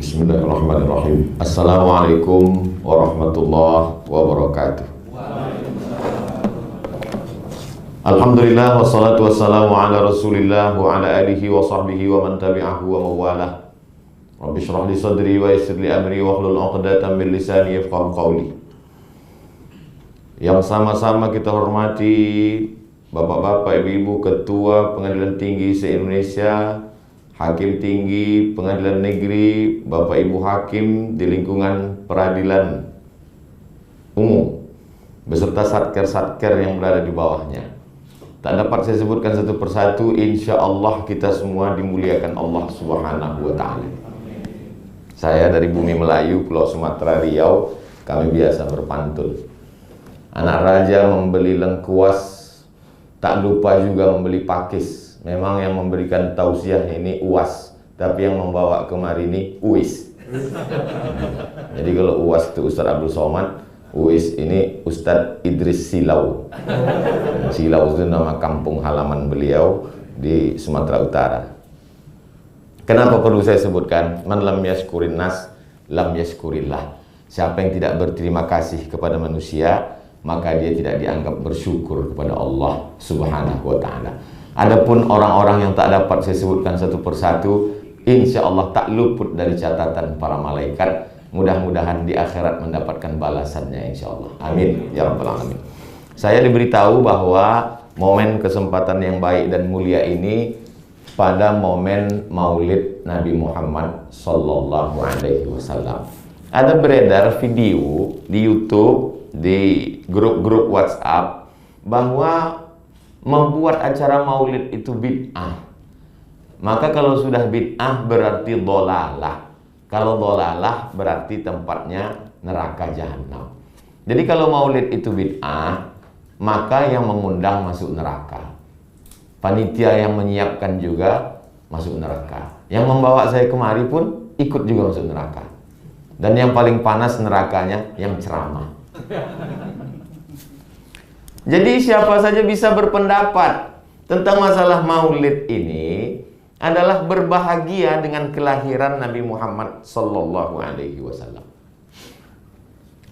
Bismillahirrahmanirrahim. Assalamualaikum warahmatullahi wabarakatuh. Alhamdulillah wassalatu wassalamu ala rasulillah wa ala alihi wa sahbihi wa man tabi'ahu wa mawalah. Rabbi shrah li sadri wa yassir li amri wa hlul 'uqdatam min lisani yafqahu qawli. Yang sama-sama kita hormati Bapak-bapak, Ibu-ibu, Ketua Pengadilan Tinggi se-Indonesia, Hakim Tinggi Pengadilan Negeri, Bapak Ibu Hakim di lingkungan peradilan umum, beserta satker-satker yang berada di bawahnya. Tak dapat saya sebutkan satu persatu, insya Allah kita semua dimuliakan Allah Subhanahu wa Ta'ala. Saya dari bumi Melayu, Pulau Sumatera, Riau, kami biasa berpantun. Anak raja membeli lengkuas, tak lupa juga membeli pakis. Memang yang memberikan tausiah ini UAS, tapi yang membawa kemari ini UIS. Jadi kalau UAS itu Ustadz Abdul Somad, UIS ini Ustadz Idris Silau. Silau itu nama kampung halaman beliau di Sumatera Utara. Kenapa perlu saya sebutkan? Man lam yashkurin nas, lam yashkurillah. Siapa yang tidak berterima kasih kepada manusia, maka dia tidak dianggap bersyukur kepada Allah Subhanahu wa Ta'ala. Adapun orang-orang yang tak dapat saya sebutkan satu persatu, insya Allah tak luput dari catatan para malaikat. Mudah-mudahan di akhirat mendapatkan balasannya, insya Allah. Amin ya rabbal alamin. Saya diberitahu bahwa momen kesempatan yang baik dan mulia ini pada momen Maulid Nabi Muhammad Sallallahu Alaihi Wasallam. Ada beredar video di YouTube, di grup-grup WhatsApp, bahwa membuat acara maulid itu bid'ah. Maka kalau sudah bid'ah berarti dholalah. Kalau dholalah berarti tempatnya neraka jahanam. Jadi kalau maulid itu bid'ah, maka yang mengundang masuk neraka. Panitia yang menyiapkan juga masuk neraka. Yang membawa saya kemari pun ikut juga masuk neraka. Dan yang paling panas nerakanya yang ceramah. Jadi siapa saja bisa berpendapat tentang masalah maulid ini adalah berbahagia dengan kelahiran Nabi Muhammad Sallallahu Alaihi Wasallam.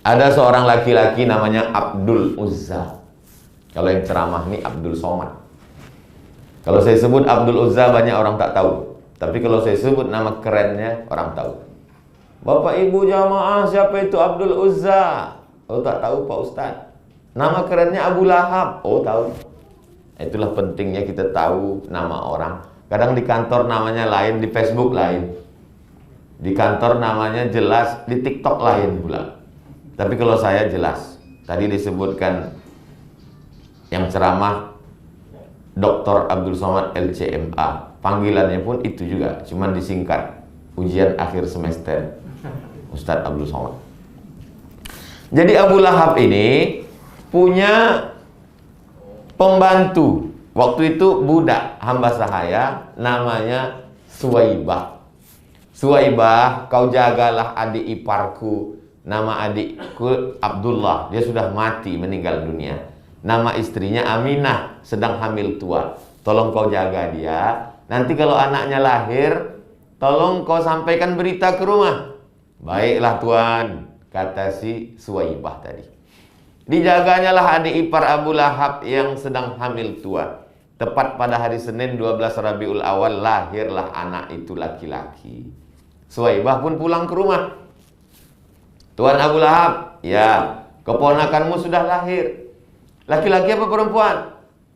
Ada seorang laki-laki namanya Abdul Uzza. Kalau yang ceramah ini Abdul Somad. Kalau saya sebut Abdul Uzza banyak orang tak tahu. Tapi kalau saya sebut nama kerennya orang tahu. Bapak Ibu jamaah, siapa itu Abdul Uzza? Oh tak tahu Pak Ustadz. Nama kerennya Abu Lahab. Oh tahu. Itulah pentingnya kita tahu nama orang. Kadang di kantor namanya lain, di Facebook lain. Di kantor namanya jelas, di TikTok lain pula. Tapi kalau saya jelas. Tadi disebutkan yang ceramah Dr. Abdul Somad LCMA. Panggilannya pun itu juga, cuman disingkat. Ujian akhir semester Ustadz Abdul Somad. Jadi Abu Lahab ini punya pembantu. Waktu itu budak hamba sahaya namanya Suwaibah. Suwaibah, kau jagalah adik iparku. Nama adikku Abdullah. Dia sudah mati, meninggal dunia. Nama istrinya Aminah, sedang hamil tua. Tolong kau jaga dia. Nanti kalau anaknya lahir, tolong kau sampaikan berita ke rumah. Baiklah tuan, kata si Suwaibah tadi. Dijaganya lah adik ipar Abu Lahab yang sedang hamil tua. Tepat pada hari Senin 12 Rabiul Awal lahirlah anak itu laki-laki. Suwaibah pun pulang ke rumah. Tuan Abu Lahab, ya, keponakanmu sudah lahir. Laki-laki apa perempuan?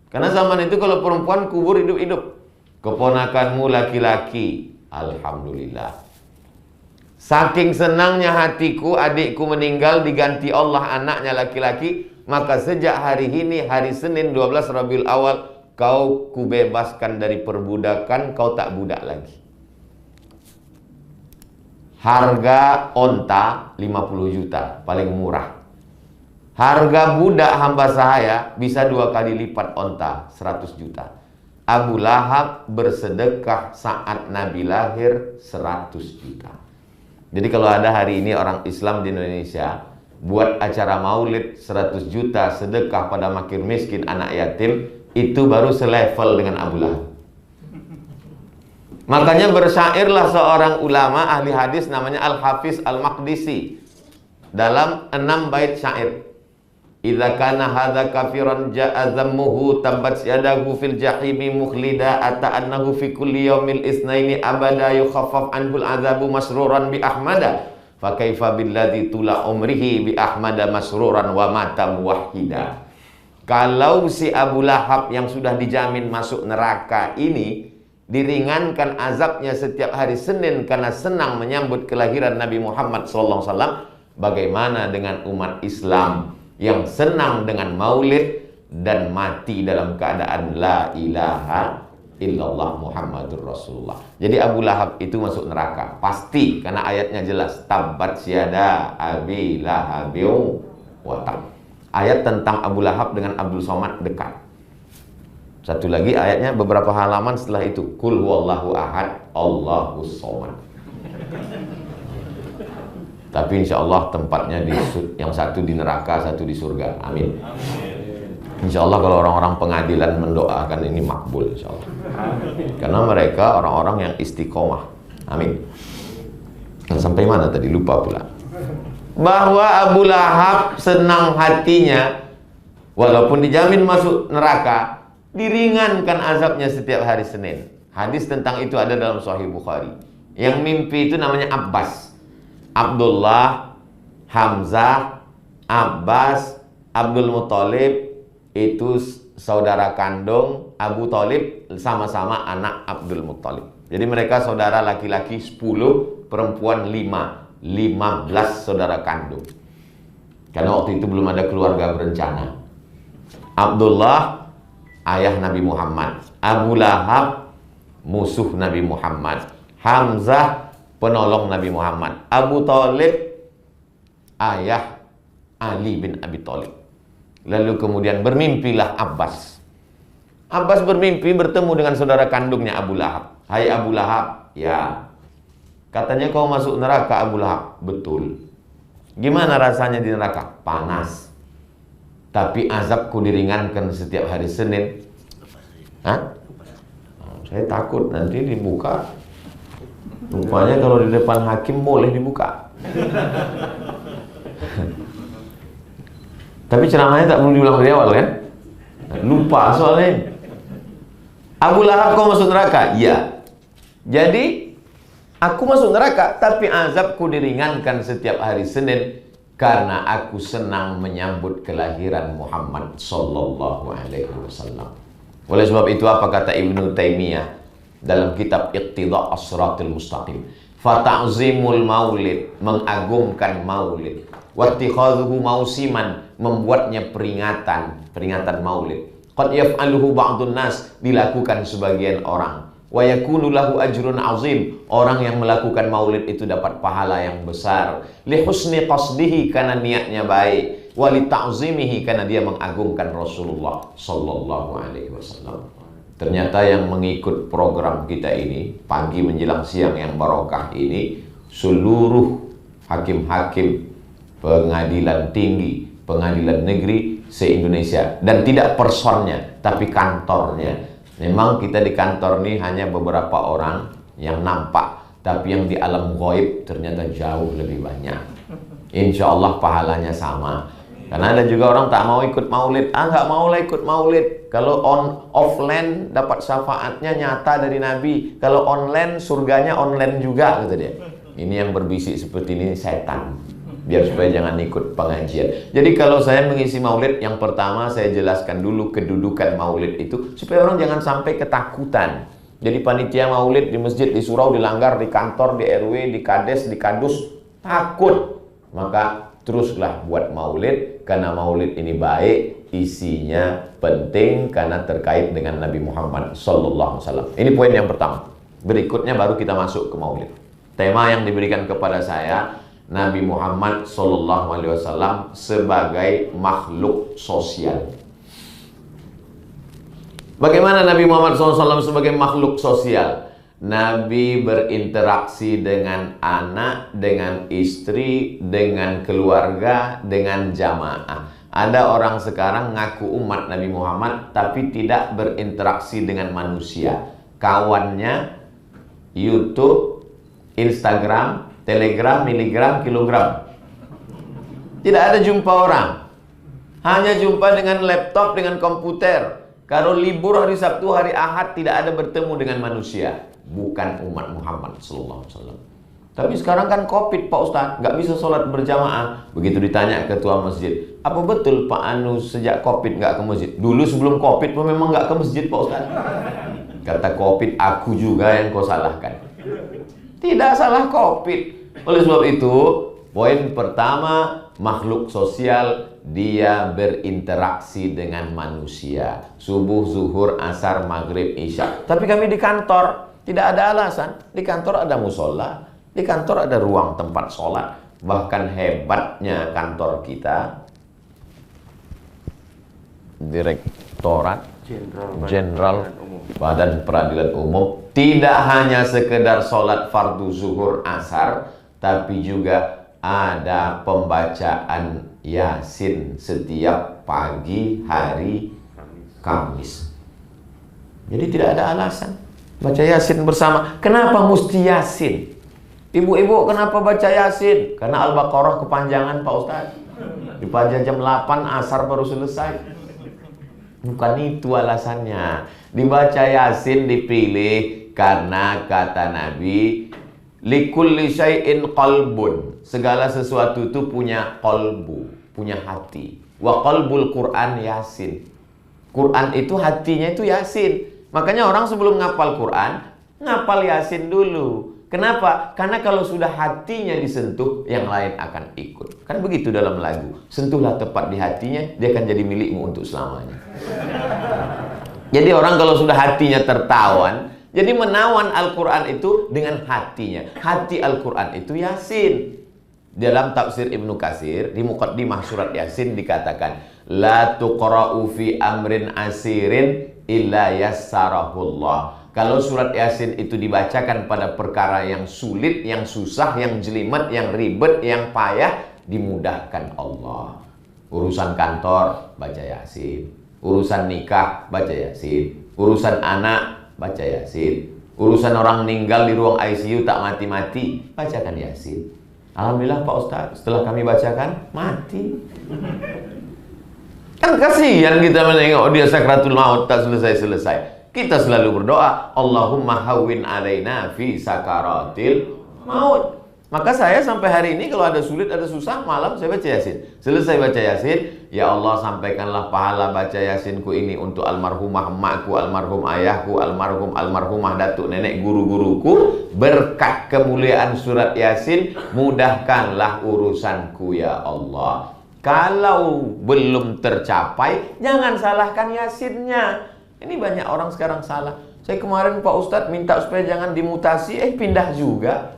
Karena zaman itu kalau perempuan kubur hidup-hidup. Keponakanmu laki-laki. Alhamdulillah. Saking senangnya hatiku, adikku meninggal diganti Allah anaknya laki-laki, maka sejak hari ini, hari Senin 12 Rabiul Awal, kau kubebaskan dari perbudakan, kau tak budak lagi. Harga onta 50 juta, paling murah. Harga budak hamba sahaya bisa 2 kali lipat onta, 100 juta. Abu Lahab bersedekah saat Nabi lahir 100 juta. Jadi kalau ada hari ini orang Islam di Indonesia buat acara maulid 100 juta sedekah pada fakir miskin anak yatim, itu baru selevel dengan Abu Lahab. Makanya bersyairlah seorang ulama ahli hadis namanya Al-Hafiz Al-Maqdisi dalam 6 bait syair. Idza kana hadza kafiran ja'a dhammuhu tabbat yadahu fil jahimi mukhlida ata annahu fi kulli yaumil isnaini abada yukhaffaf anhul azabu masruran bi ahmada fa kaifa billadzi tula umrihi bi ahmada masruran wa mata muwahhida. Kalau si Abu Lahab yang sudah dijamin masuk neraka ini diringankan azabnya setiap hari Senin karena senang menyambut kelahiran Nabi Muhammad SAW, bagaimana dengan umat Islam yang senang dengan maulid dan mati dalam keadaan la ilaha illallah Muhammadur Rasulullah. Jadi Abu Lahab itu masuk neraka pasti, karena ayatnya jelas, tabbat syada abi lahabiu wa tab. Ayat tentang Abu Lahab dengan Abdul Somad dekat. Satu lagi ayatnya beberapa halaman setelah itu, kul huwallahu ahad Allahus somad. Tapi insya Allah tempatnya yang satu di neraka, satu di surga. Amin. Insya Allah kalau orang-orang pengadilan mendoakan ini makbul insya Allah. Karena mereka orang-orang yang istiqomah. Amin. Dan sampai mana tadi? Lupa pula. Bahwa Abu Lahab senang hatinya, walaupun dijamin masuk neraka, diringankan azabnya setiap hari Senin. Hadis tentang itu ada dalam Sahih Bukhari. Yang mimpi itu namanya Abbas. Abdullah, Hamzah, Abbas, Abdul Muthalib itu saudara kandung Abu Thalib, sama-sama anak Abdul Muthalib. Jadi mereka saudara laki-laki 10, perempuan 5, 15 saudara kandung. Karena waktu itu belum ada keluarga berencana. Abdullah ayah Nabi Muhammad, Abu Lahab musuh Nabi Muhammad, Hamzah penolong Nabi Muhammad, Abu Thalib ayah Ali bin Abi Thalib. Lalu kemudian bermimpilah Abbas. Abbas bermimpi bertemu dengan saudara kandungnya Abu Lahab. Hai Abu Lahab, ya. Katanya kau masuk neraka Abu Lahab. Betul. Gimana rasanya di neraka? Panas. Tapi azabku diringankan setiap hari Senin. Hah? Saya takut nanti dibuka. Rupanya kalau di depan hakim boleh dibuka. Tapi ceramahnya tak perlu diulang dari awal kan? Lupa soalnya. Abu Lahab kau masuk neraka? Iya. Jadi aku masuk neraka, tapi azabku diringankan setiap hari Senin karena aku senang menyambut kelahiran Muhammad sallallahu alaihi wasallam. Oleh sebab itu apa kata Ibnu Taimiyah dalam kitab Iqtida' As-Siratal Mustaqim? Fata'zimul maulid, mengagungkan maulid. Wattikhadhuhu mausiman, membuatnya peringatan maulid. Qad yaf'aluhu ba'dun nas, dilakukan sebagian orang. Wa yakunu lahu ajrun azim, orang yang melakukan maulid itu dapat pahala yang besar. Li husni qasdihi, karena niatnya baik. Wa li ta'zimihi, karena dia mengagungkan Rasulullah sallallahu alaihi wasallam. Ternyata yang mengikut program kita ini, pagi menjelang siang yang barokah ini, seluruh hakim-hakim pengadilan tinggi, pengadilan negeri se-Indonesia. Dan tidak personnya, tapi kantornya. Memang kita di kantor ini hanya beberapa orang yang nampak, tapi yang di alam ghaib ternyata jauh lebih banyak. Insya Allah pahalanya sama. Karena ada juga orang tak mau ikut maulid. Nggak mau lah ikut maulid. Kalau offline dapat syafaatnya nyata dari Nabi. Kalau online surganya online juga, kata dia. Ini yang berbisik seperti ini setan. Biar supaya jangan ikut pengajian. Jadi kalau saya mengisi maulid, yang pertama saya jelaskan dulu kedudukan maulid itu, supaya orang jangan sampai ketakutan. Jadi panitia maulid di masjid, di surau, dilanggar, di kantor, di RW, di kades, di kadus, takut. Maka teruslah buat maulid, karena maulid ini baik, isinya penting karena terkait dengan Nabi Muhammad sallallahu alaihi wasallam. Ini poin yang pertama. Berikutnya baru kita masuk ke maulid. Tema yang diberikan kepada saya, Nabi Muhammad sallallahu alaihi wasallam sebagai makhluk sosial. Bagaimana Nabi Muhammad SAW sebagai makhluk sosial? Nabi berinteraksi dengan anak, dengan istri, dengan keluarga, dengan jamaah. Ada orang sekarang ngaku umat Nabi Muhammad tapi tidak berinteraksi dengan manusia. Kawannya YouTube, Instagram, Telegram, miligram, kilogram. Tidak ada jumpa orang. Hanya jumpa dengan laptop, dengan komputer. Kalau libur hari Sabtu, hari Ahad, tidak ada bertemu dengan manusia. Bukan umat Muhammad sallallahu alaihi wasallam. Tapi sekarang kan Covid Pak Ustadz, nggak bisa sholat berjamaah. Begitu ditanya ketua masjid, apa betul Pak Anu sejak Covid nggak ke masjid? Dulu sebelum Covid pun memang nggak ke masjid Pak Ustadz. Kata Covid, aku juga yang kau salahkan. Tidak salah Covid. Oleh sebab itu, poin pertama, makhluk sosial, dia berinteraksi dengan manusia. Subuh, zuhur, asar, maghrib, isya. Tapi kami di kantor, tidak ada alasan. Di kantor ada musola, di kantor ada ruang tempat sholat. Bahkan hebatnya kantor kita, Direktorat Jenderal Badan Peradilan Umum, tidak hanya sekedar sholat fardu zuhur asar, tapi juga ada pembacaan Yasin setiap pagi hari Kamis. Jadi tidak ada alasan baca Yasin bersama. Kenapa mesti Yasin? Ibu-ibu kenapa baca Yasin? Karena Al-Baqarah kepanjangan Pak Ustadz. Dibaca jam 8, asar baru selesai. Bukan itu alasannya. Dibaca Yasin dipilih karena kata Nabi, likulli syai'in qalbun. Segala sesuatu itu punya qalbu, punya hati. Wa qalbul Quran Yasin. Quran itu hatinya itu Yasin. Makanya orang sebelum ngapal Quran, ngapal Yasin dulu. Kenapa? Karena kalau sudah hatinya disentuh, yang lain akan ikut. Kan begitu dalam lagu. Sentuhlah tepat di hatinya, dia akan jadi milikmu untuk selamanya. Jadi orang kalau sudah hatinya tertawan, jadi menawan Al-Quran itu dengan hatinya. Hati Al-Quran itu Yasin. Dalam tafsir Ibnu Katsir, di muqaddimah surat Yasin dikatakan, la tuqra'u fi amrin asirin illa yassarahullah. Kalau surat Yasin itu dibacakan pada perkara yang sulit, yang susah, yang jelimet, yang ribet, yang payah, dimudahkan Allah. Urusan kantor, baca Yasin. Urusan nikah, baca Yasin. Urusan anak, baca Yasin. Urusan orang meninggal di ruang ICU tak mati-mati, bacakan Yasin. Alhamdulillah Pak Ustadz, setelah kami bacakan, mati. Kan kasihan kita menengok dia sakratul maut tak selesai-selesai. Kita selalu berdoa, Allahumma hawwin alaina fi sakaratil maut. Maka saya sampai hari ini kalau ada sulit, ada susah, malam saya baca Yasin. Selesai baca Yasin, ya Allah sampaikanlah pahala baca Yasinku ini untuk almarhumah emakku, almarhum ayahku, almarhumah datuk nenek guru-guruku. Berkat kemuliaan surat Yasin, mudahkanlah urusanku ya Allah. Kalau belum tercapai, jangan salahkan Yasinnya. Ini banyak orang sekarang salah. Saya kemarin Pak Ustadz minta supaya jangan dimutasi, pindah juga.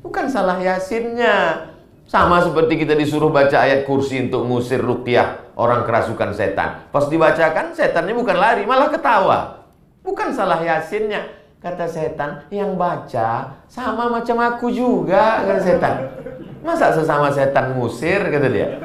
Bukan salah Yasinnya. Sama seperti kita disuruh baca ayat kursi untuk ngusir ruqyah orang kerasukan setan. Pas dibacakan, setannya bukan lari, malah ketawa. Bukan salah Yasinnya. Kata setan, yang baca sama macam aku juga, kata setan. Masa sesama setan ngusir, kata dia.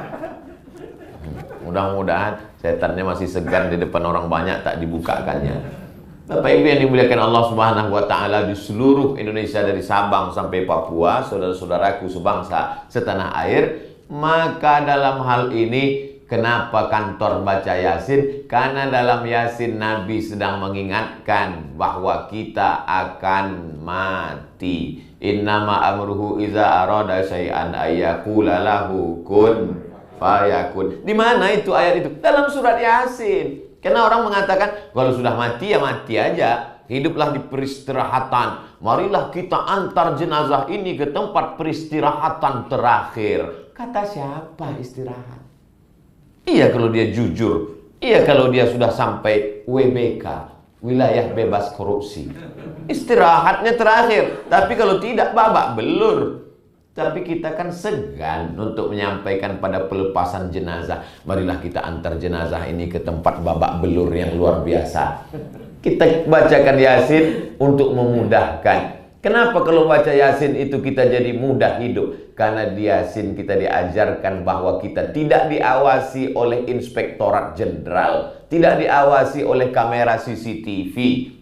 Mudah-mudahan setannya masih segan di depan orang banyak, tak dibukakannya. Bapak Ibu yang dimuliakan Allah Subhanahu wa taala di seluruh Indonesia dari Sabang sampai Papua, saudara-saudaraku sebangsa setanah air, maka dalam hal ini kenapa kantor baca Yasin? Karena dalam Yasin Nabi sedang mengingatkan bahwa kita akan mati. Innama amruhu iza arada syai'an ayyaqula lahu kun fayakun. Di mana itu ayat itu? Dalam surat Yasin. Karena orang mengatakan kalau sudah mati ya mati aja. Hiduplah di peristirahatan. Marilah kita antar jenazah ini ke tempat peristirahatan terakhir. Kata siapa istirahat? Iya kalau dia jujur. Iya kalau dia sudah sampai WBK, wilayah bebas korupsi. Istirahatnya terakhir. Tapi kalau tidak, babak belur. Tapi kita kan segan untuk menyampaikan pada pelepasan jenazah. Marilah kita antar jenazah ini ke tempat babak belur yang luar biasa. Kita bacakan Yasin untuk memudahkan. Kenapa kalau baca Yasin itu kita jadi mudah hidup? Karena di Yasin kita diajarkan bahwa kita tidak diawasi oleh Inspektorat Jenderal, tidak diawasi oleh kamera CCTV,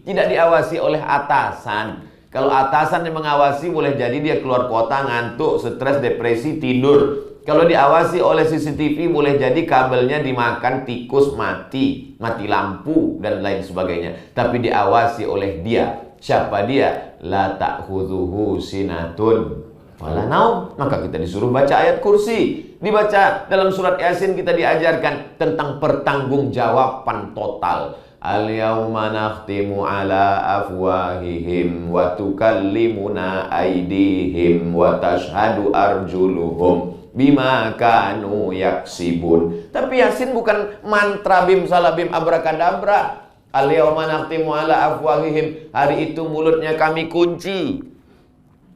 tidak diawasi oleh atasan. Kalau atasan yang mengawasi, boleh jadi dia keluar kota, ngantuk, stres, depresi, tidur. Kalau diawasi oleh CCTV, boleh jadi kabelnya dimakan tikus, mati lampu dan lain sebagainya. Tapi diawasi oleh dia. Siapa dia? La ta'khudhuhu sinatun wala naum. Maka kita disuruh baca ayat kursi. Dibaca dalam surat Yasin, kita diajarkan tentang pertanggungjawaban total. Al-yawma nakhtimu ala afwahihim wa tukallimuna aydihim wa tashhadu arjuluhum bima kanu yaksibun. Tapi Yasin bukan mantra bim salabim abrakadabra. Al-yawma nakhtimu ala afwahihim. Hari itu mulutnya kami kunci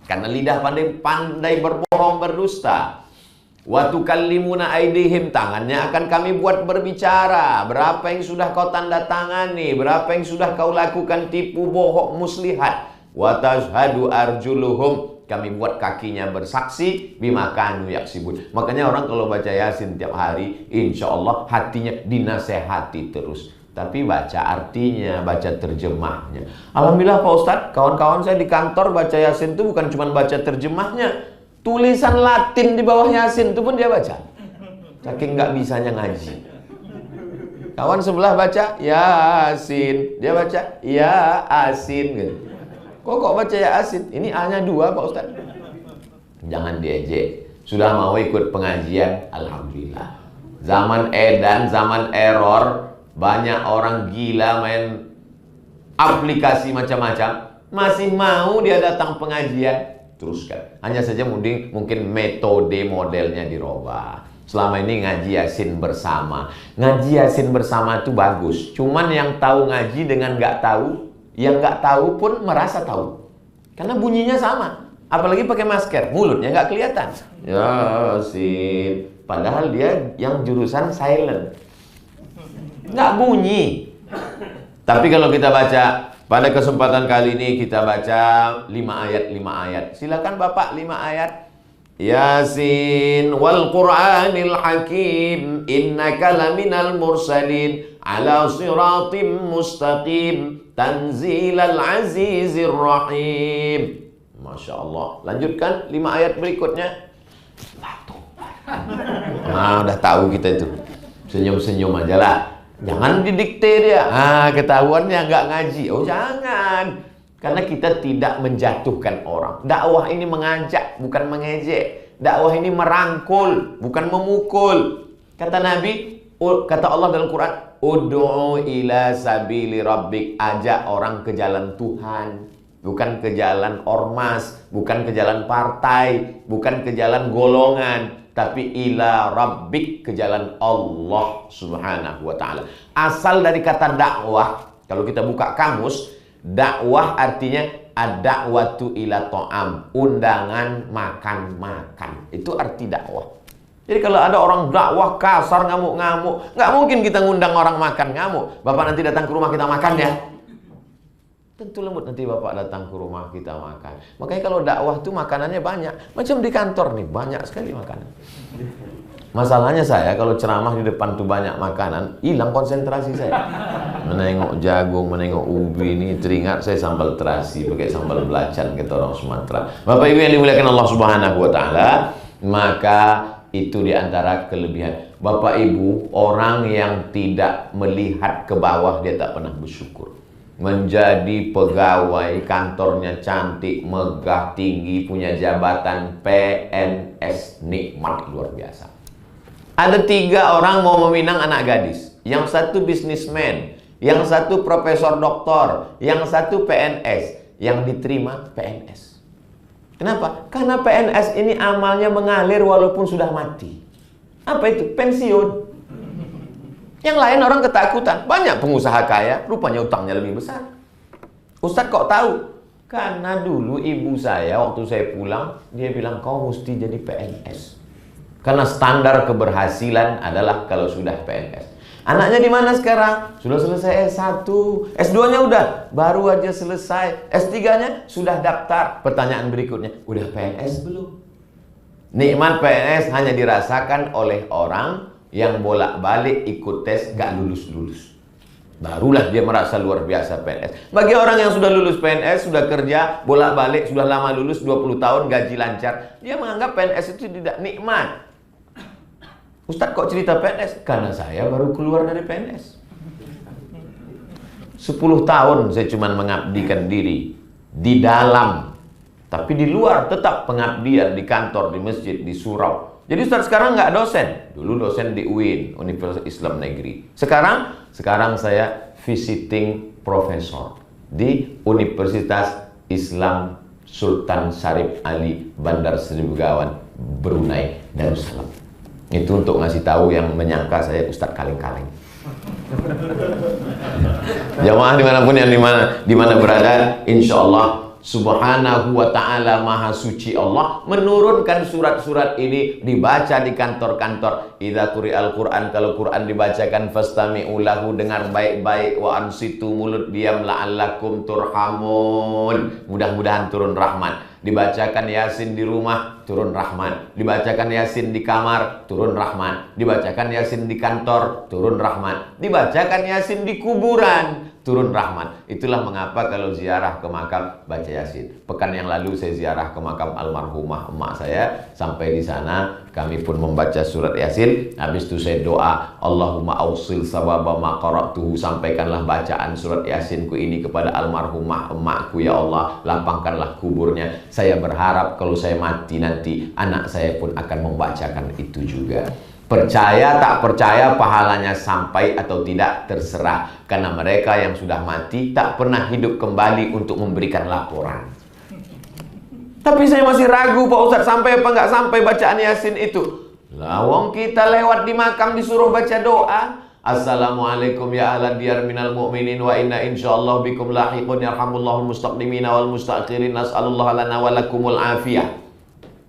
karena lidah pandai berbohong, berdusta. Wa tukallimuna aydihim, tangannya akan kami buat berbicara. Berapa yang sudah kau tanda tangani, berapa yang sudah kau lakukan tipu bohong muslihat. Wa tashhadu arjuluhum, kami buat kakinya bersaksi bima kanu yaksibun. Makanya orang kalau baca Yasin tiap hari, insya Allah hatinya dinasehati terus. Tapi baca artinya, baca terjemahnya. Alhamdulillah Pak Ustadz, kawan-kawan saya di kantor baca Yasin itu bukan cuma baca terjemahnya, tulisan Latin di bawah Yasin itu pun dia baca. Saking nggak bisanya ngaji. Kawan sebelah baca Yasin, dia baca Ya Asin gitu. Kok baca Ya Asin? Ini A-nya 2 Pak Ustadz. Jangan diejek. Sudah mau ikut pengajian, alhamdulillah. Zaman edan, zaman error, banyak orang gila main aplikasi macam-macam, masih mau dia datang pengajian. Teruskan. Hanya saja mungkin metode modelnya dirubah. Selama ini ngaji Yasin bersama. Ngaji Yasin bersama itu bagus. Cuman yang tahu ngaji dengan nggak tahu, yang nggak tahu pun merasa tahu. Karena bunyinya sama. Apalagi pakai masker, mulutnya nggak kelihatan. Yasin. Padahal dia yang jurusan silent. Nggak bunyi. Tapi kalau kita baca, pada kesempatan kali ini kita baca 5 ayat. Silakan Bapak 5 ayat. Yasin wal Qur'anil Hakim innaka laminal mursalin ala siratim mustaqim tanzilal azizir rahim. Masya Allah. Lanjutkan 5 ayat berikutnya. Nah, udah tahu kita itu. Senyum-senyum aja lah. Jangan didikte dia. Ketahuannya nggak ngaji. Oh jangan. Karena kita tidak menjatuhkan orang. Dakwah ini mengajak, bukan mengejek. Dakwah ini merangkul, bukan memukul. Kata Nabi, kata Allah dalam Quran, ud'u ila sabili rabbik, ajak orang ke jalan Tuhan. Bukan ke jalan ormas, bukan ke jalan partai, bukan ke jalan golongan. Tapi ila rabbik, ke jalan Allah subhanahu wa ta'ala. Asal dari kata dakwah, kalau kita buka kamus, dakwah artinya ad-da'watu ila ta'am, undangan makan-makan. Itu arti dakwah. Jadi kalau ada orang dakwah kasar, ngamuk-ngamuk, nggak mungkin kita ngundang orang makan ngamuk. Bapak nanti datang ke rumah kita makan ya. Tentu lembut nanti Bapak datang ke rumah kita makan. Makanya kalau dakwah tuh makanannya banyak. Macam di kantor nih, banyak sekali makanan. Masalahnya saya kalau ceramah di depan tuh banyak makanan, hilang konsentrasi saya. Menengok jagung, menengok ubi, ini teringat saya sambal terasi, pakai sambal belacan kata orang Sumatera. Bapak Ibu yang dimuliakan Allah Subhanahu wa taala, maka itu diantara kelebihan. Bapak Ibu, orang yang tidak melihat ke bawah dia tak pernah bersyukur. Menjadi pegawai, kantornya cantik, megah, tinggi, punya jabatan PNS, nikmat luar biasa. Ada 3 orang mau meminang anak gadis. Yang satu bisnismen, yang satu profesor doktor, yang satu PNS. Yang diterima PNS. Kenapa? Karena PNS ini amalnya mengalir walaupun sudah mati. Apa itu? Pensiun. Yang lain orang ketakutan. Banyak pengusaha kaya, rupanya utangnya lebih besar. Ustadz kok tahu? Karena dulu ibu saya waktu saya pulang, dia bilang kau mesti jadi PNS. Karena standar keberhasilan adalah kalau sudah PNS. Anaknya di mana sekarang? Sudah selesai S1, S2-nya udah, baru aja selesai, S3-nya sudah daftar. Pertanyaan berikutnya, udah PNS belum? Nikmat PNS hanya dirasakan oleh orang yang bolak-balik ikut tes gak lulus-lulus. Barulah dia merasa luar biasa PNS. Bagi orang yang sudah lulus PNS, sudah kerja, bolak-balik, sudah lama lulus, 20 tahun, gaji lancar, dia menganggap PNS itu tidak nikmat. Ustadz kok cerita PNS? Karena saya baru keluar dari PNS. 10 tahun saya cuma mengabdikan diri di dalam, tapi di luar tetap pengabdian di kantor, di masjid, di surau. Jadi Ustadz sekarang nggak dosen. Dulu dosen di UIN, Universitas Islam Negeri. Sekarang saya visiting profesor di Universitas Islam Sultan Syarif Ali Bandar Seri Begawan, Brunei Darussalam. Itu untuk ngasih tahu yang menyangka saya Ustadz kaleng-kaleng. Jamaah dimanapun yang dimana berada, insya Allah Subhanahu wa ta'ala maha suci Allah menurunkan surat-surat ini dibaca di kantor-kantor. Idza quri'al Qur'an, kalau Quran dibacakan, fastami'u lahu, dengar baik-baik, wa ansitu, mulut diam, la'allakum turhamun, mudah-mudahan turun rahmat. Dibacakan Yasin di rumah, turun rahmat. Dibacakan Yasin di kamar, turun rahmat. Dibacakan Yasin di kantor, turun rahmat. Dibacakan Yasin di kuburan, turun rahmat. Itulah mengapa kalau ziarah ke makam baca Yasin. Pekan yang lalu saya ziarah ke makam almarhumah emak saya. Sampai di sana kami pun membaca surat Yasin. Habis itu saya doa, Allahumma ausil sawaba ma qara'tuhu, sampaikanlah bacaan surat Yasinku ini kepada almarhumah emakku ya Allah, lapangkanlah kuburnya. Saya berharap kalau saya mati nanti anak saya pun akan membacakan itu juga. Percaya tak percaya pahalanya sampai atau tidak terserah, karena mereka yang sudah mati tak pernah hidup kembali untuk memberikan laporan. Tapi saya masih ragu Pak Ustadz, sampai apa nggak sampai bacaan Yasin itu. Lawang kita lewat di makam disuruh baca doa, Assalamualaikum ya ahla diyar minal mu'minin wa inna insyaallah bikum lahiqun yarhamullahul mustaqdimina wal mustakhirin nas'alullah lana walakumul afiyah.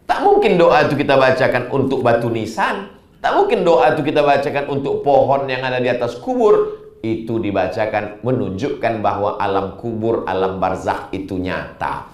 Tak mungkin doa itu kita bacakan untuk batu nisan. Tak mungkin doa itu kita bacakan untuk pohon yang ada di atas kubur. Itu dibacakan menunjukkan bahwa alam kubur, alam barzakh itu nyata.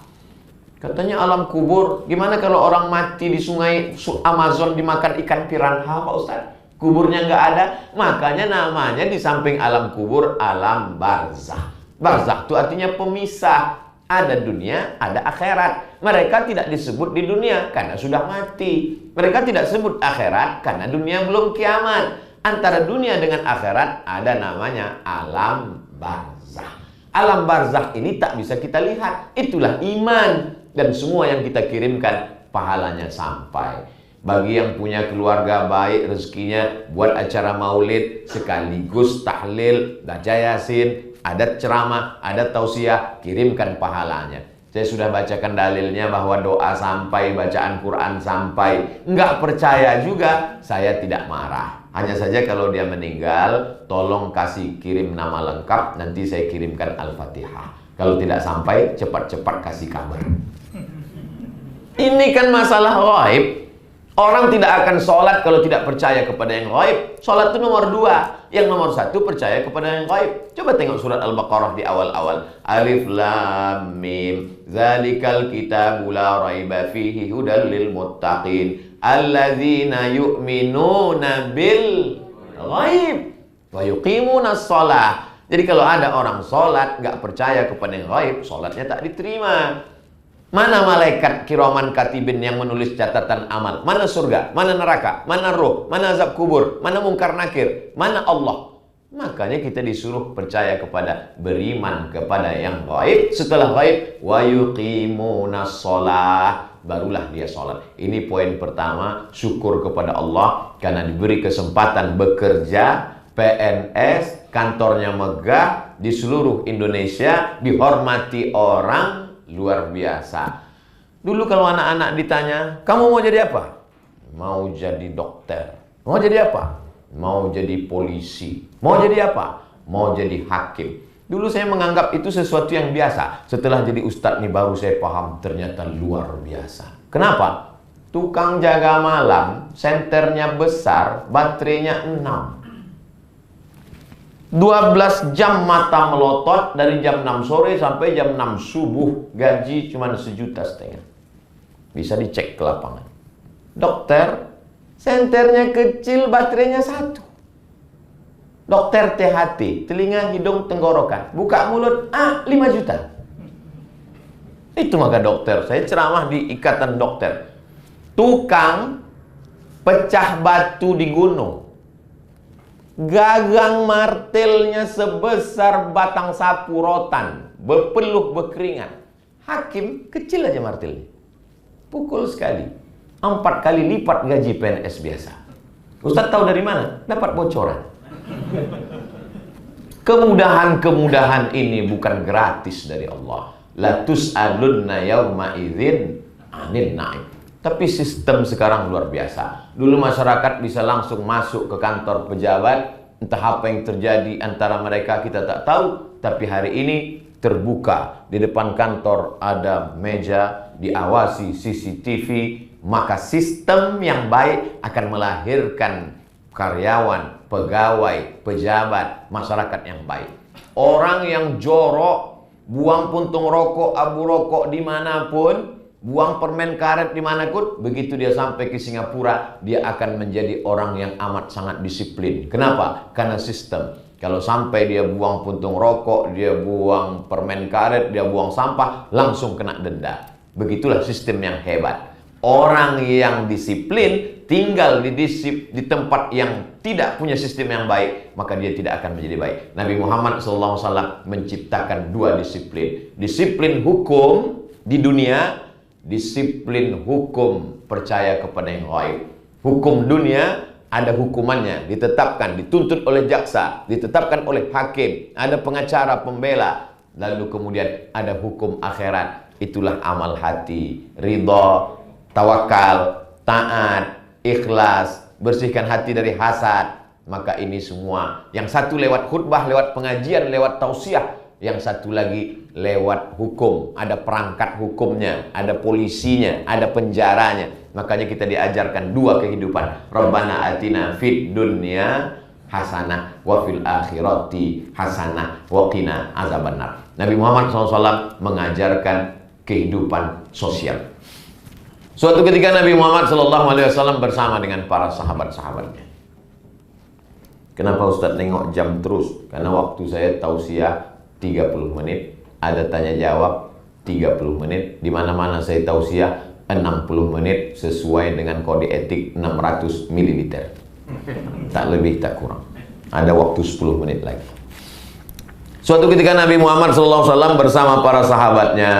Katanya alam kubur, gimana kalau orang mati di sungai Amazon dimakan ikan piranha Pak Ustadz? Kuburnya nggak ada, makanya namanya di samping alam kubur, alam barzakh. Barzakh itu artinya pemisah. Ada dunia, ada akhirat. Mereka tidak disebut di dunia karena sudah mati. Mereka tidak sebut akhirat karena dunia belum kiamat. Antara dunia dengan akhirat ada namanya alam barzakh. Alam barzakh ini tak bisa kita lihat. Itulah iman. Dan semua yang kita kirimkan pahalanya sampai. Bagi yang punya keluarga baik, rezekinya buat acara maulid sekaligus tahlil, baca Yasin, ada ceramah, ada tausiah, kirimkan pahalanya. Saya sudah bacakan dalilnya bahwa doa sampai, bacaan Quran sampai. Enggak percaya juga, saya tidak marah. Hanya saja kalau dia meninggal, tolong kasih kirim nama lengkap, nanti saya kirimkan Al-Fatihah. Kalau tidak sampai, cepat-cepat kasih kabar. Ini kan masalah ghaib. Orang tidak akan sholat kalau tidak percaya kepada yang ghaib. Sholat itu nomor 2. Yang nomor 1 percaya kepada yang ghaib. Coba tengok surat Al-Baqarah di awal-awal. Alif Lam Mim. Zalikal kitabu la raiba fihi hudal lil muttaqin. Alladzina yu'minuna bil ghaib wa yuqimuna sholah. Jadi kalau ada orang sholat nggak percaya kepada yang ghaib, sholatnya tak diterima. Mana malaikat kiraman katibin yang menulis catatan amal? Mana surga? Mana neraka? Mana roh? Mana azab kubur? Mana mungkar nakir? Mana Allah? Makanya kita disuruh percaya kepada, beriman kepada yang gaib. Setelah gaib, wa yuqimunas shalah, barulah dia sholat. Ini poin pertama, syukur kepada Allah karena diberi kesempatan bekerja, PNS, kantornya megah di seluruh Indonesia, dihormati orang luar biasa. Dulu kalau anak-anak ditanya, kamu mau jadi apa? Mau jadi dokter. Mau jadi apa? Mau jadi polisi. Mau jadi apa? Mau jadi hakim. Dulu saya menganggap itu sesuatu yang biasa. Setelah jadi ustadz nih baru saya paham, ternyata luar biasa. Kenapa? Tukang jaga malam, senternya besar, baterainya 6. 12 jam mata melotot dari jam 6 sore sampai jam 6 subuh, gaji cuma 1,5 juta. Bisa dicek ke lapangan. Dokter, senternya kecil, baterainya 1. Dokter THT, telinga, hidung, tenggorokan. Buka mulut, 5 juta. Itu maka dokter, saya ceramah di ikatan dokter. Tukang pecah batu di gunung. Gagang martilnya sebesar batang sapu rotan. Berpeluh, berkeringat. Hakim, kecil aja martilnya. Pukul sekali. 4 kali lipat gaji PNS biasa. Ustaz tahu dari mana? Dapat bocoran. Kemudahan-kemudahan ini bukan gratis dari Allah. La tus'alunna yawma idzin 'anil na'im. Tapi sistem sekarang luar biasa. Dulu masyarakat bisa langsung masuk ke kantor pejabat, entah apa yang terjadi antara mereka kita tak tahu, tapi hari ini terbuka di depan kantor ada meja, diawasi CCTV, maka sistem yang baik akan melahirkan karyawan, pegawai, pejabat, masyarakat yang baik. Orang yang jorok, buang puntung rokok, abu rokok dimanapun, buang permen karet dimanapun, begitu dia sampai ke Singapura, dia akan menjadi orang yang amat sangat disiplin. Kenapa? Karena sistem. Kalau sampai dia buang puntung rokok, dia buang permen karet, dia buang sampah, langsung kena denda. Begitulah sistem yang hebat. Orang yang disiplin tinggal di tempat yang tidak punya sistem yang baik, maka dia tidak akan menjadi baik. Nabi Muhammad SAW menciptakan 2 disiplin. Disiplin hukum di dunia, disiplin hukum percaya kepada yang gaib. Hukum dunia ada hukumannya, ditetapkan, dituntut oleh jaksa, ditetapkan oleh hakim, ada pengacara, pembela. Lalu kemudian ada hukum akhirat. Itulah amal hati, ridha, tawakal, taat, ikhlas, bersihkan hati dari hasad. Maka ini semua, yang satu lewat khutbah, lewat pengajian, lewat tausiah, yang satu lagi lewat hukum. Ada perangkat hukumnya, ada polisinya, ada penjaranya. Makanya kita diajarkan 2 kehidupan. Rabbana atina fid dunya hasanah wa fil akhirati hasanah wa qina azabannar. Nabi Muhammad SAW mengajarkan kehidupan sosial. Suatu ketika Nabi Muhammad SAW bersama dengan para sahabat-sahabatnya. Kenapa Ustaz nengok jam terus? Karena waktu saya tausiah 30 menit, ada tanya jawab 30 menit, di mana-mana saya tausiah 60 menit sesuai dengan kode etik 600 ml. Tak lebih tak kurang. Ada waktu 10 menit lagi. Suatu ketika Nabi Muhammad SAW bersama para sahabatnya,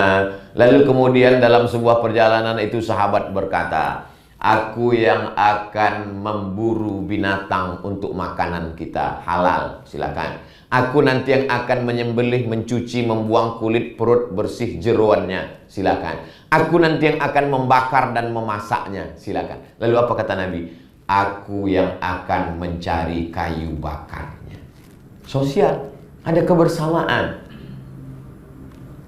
lalu kemudian dalam sebuah perjalanan itu sahabat berkata, aku yang akan memburu binatang untuk makanan kita, halal, silakan. Aku nanti yang akan menyembelih, mencuci, membuang kulit perut bersih jeroannya, silakan. Aku nanti yang akan membakar dan memasaknya, silakan. Lalu apa kata Nabi? Aku yang akan mencari kayu bakarnya. Sosial, ada kebersamaan.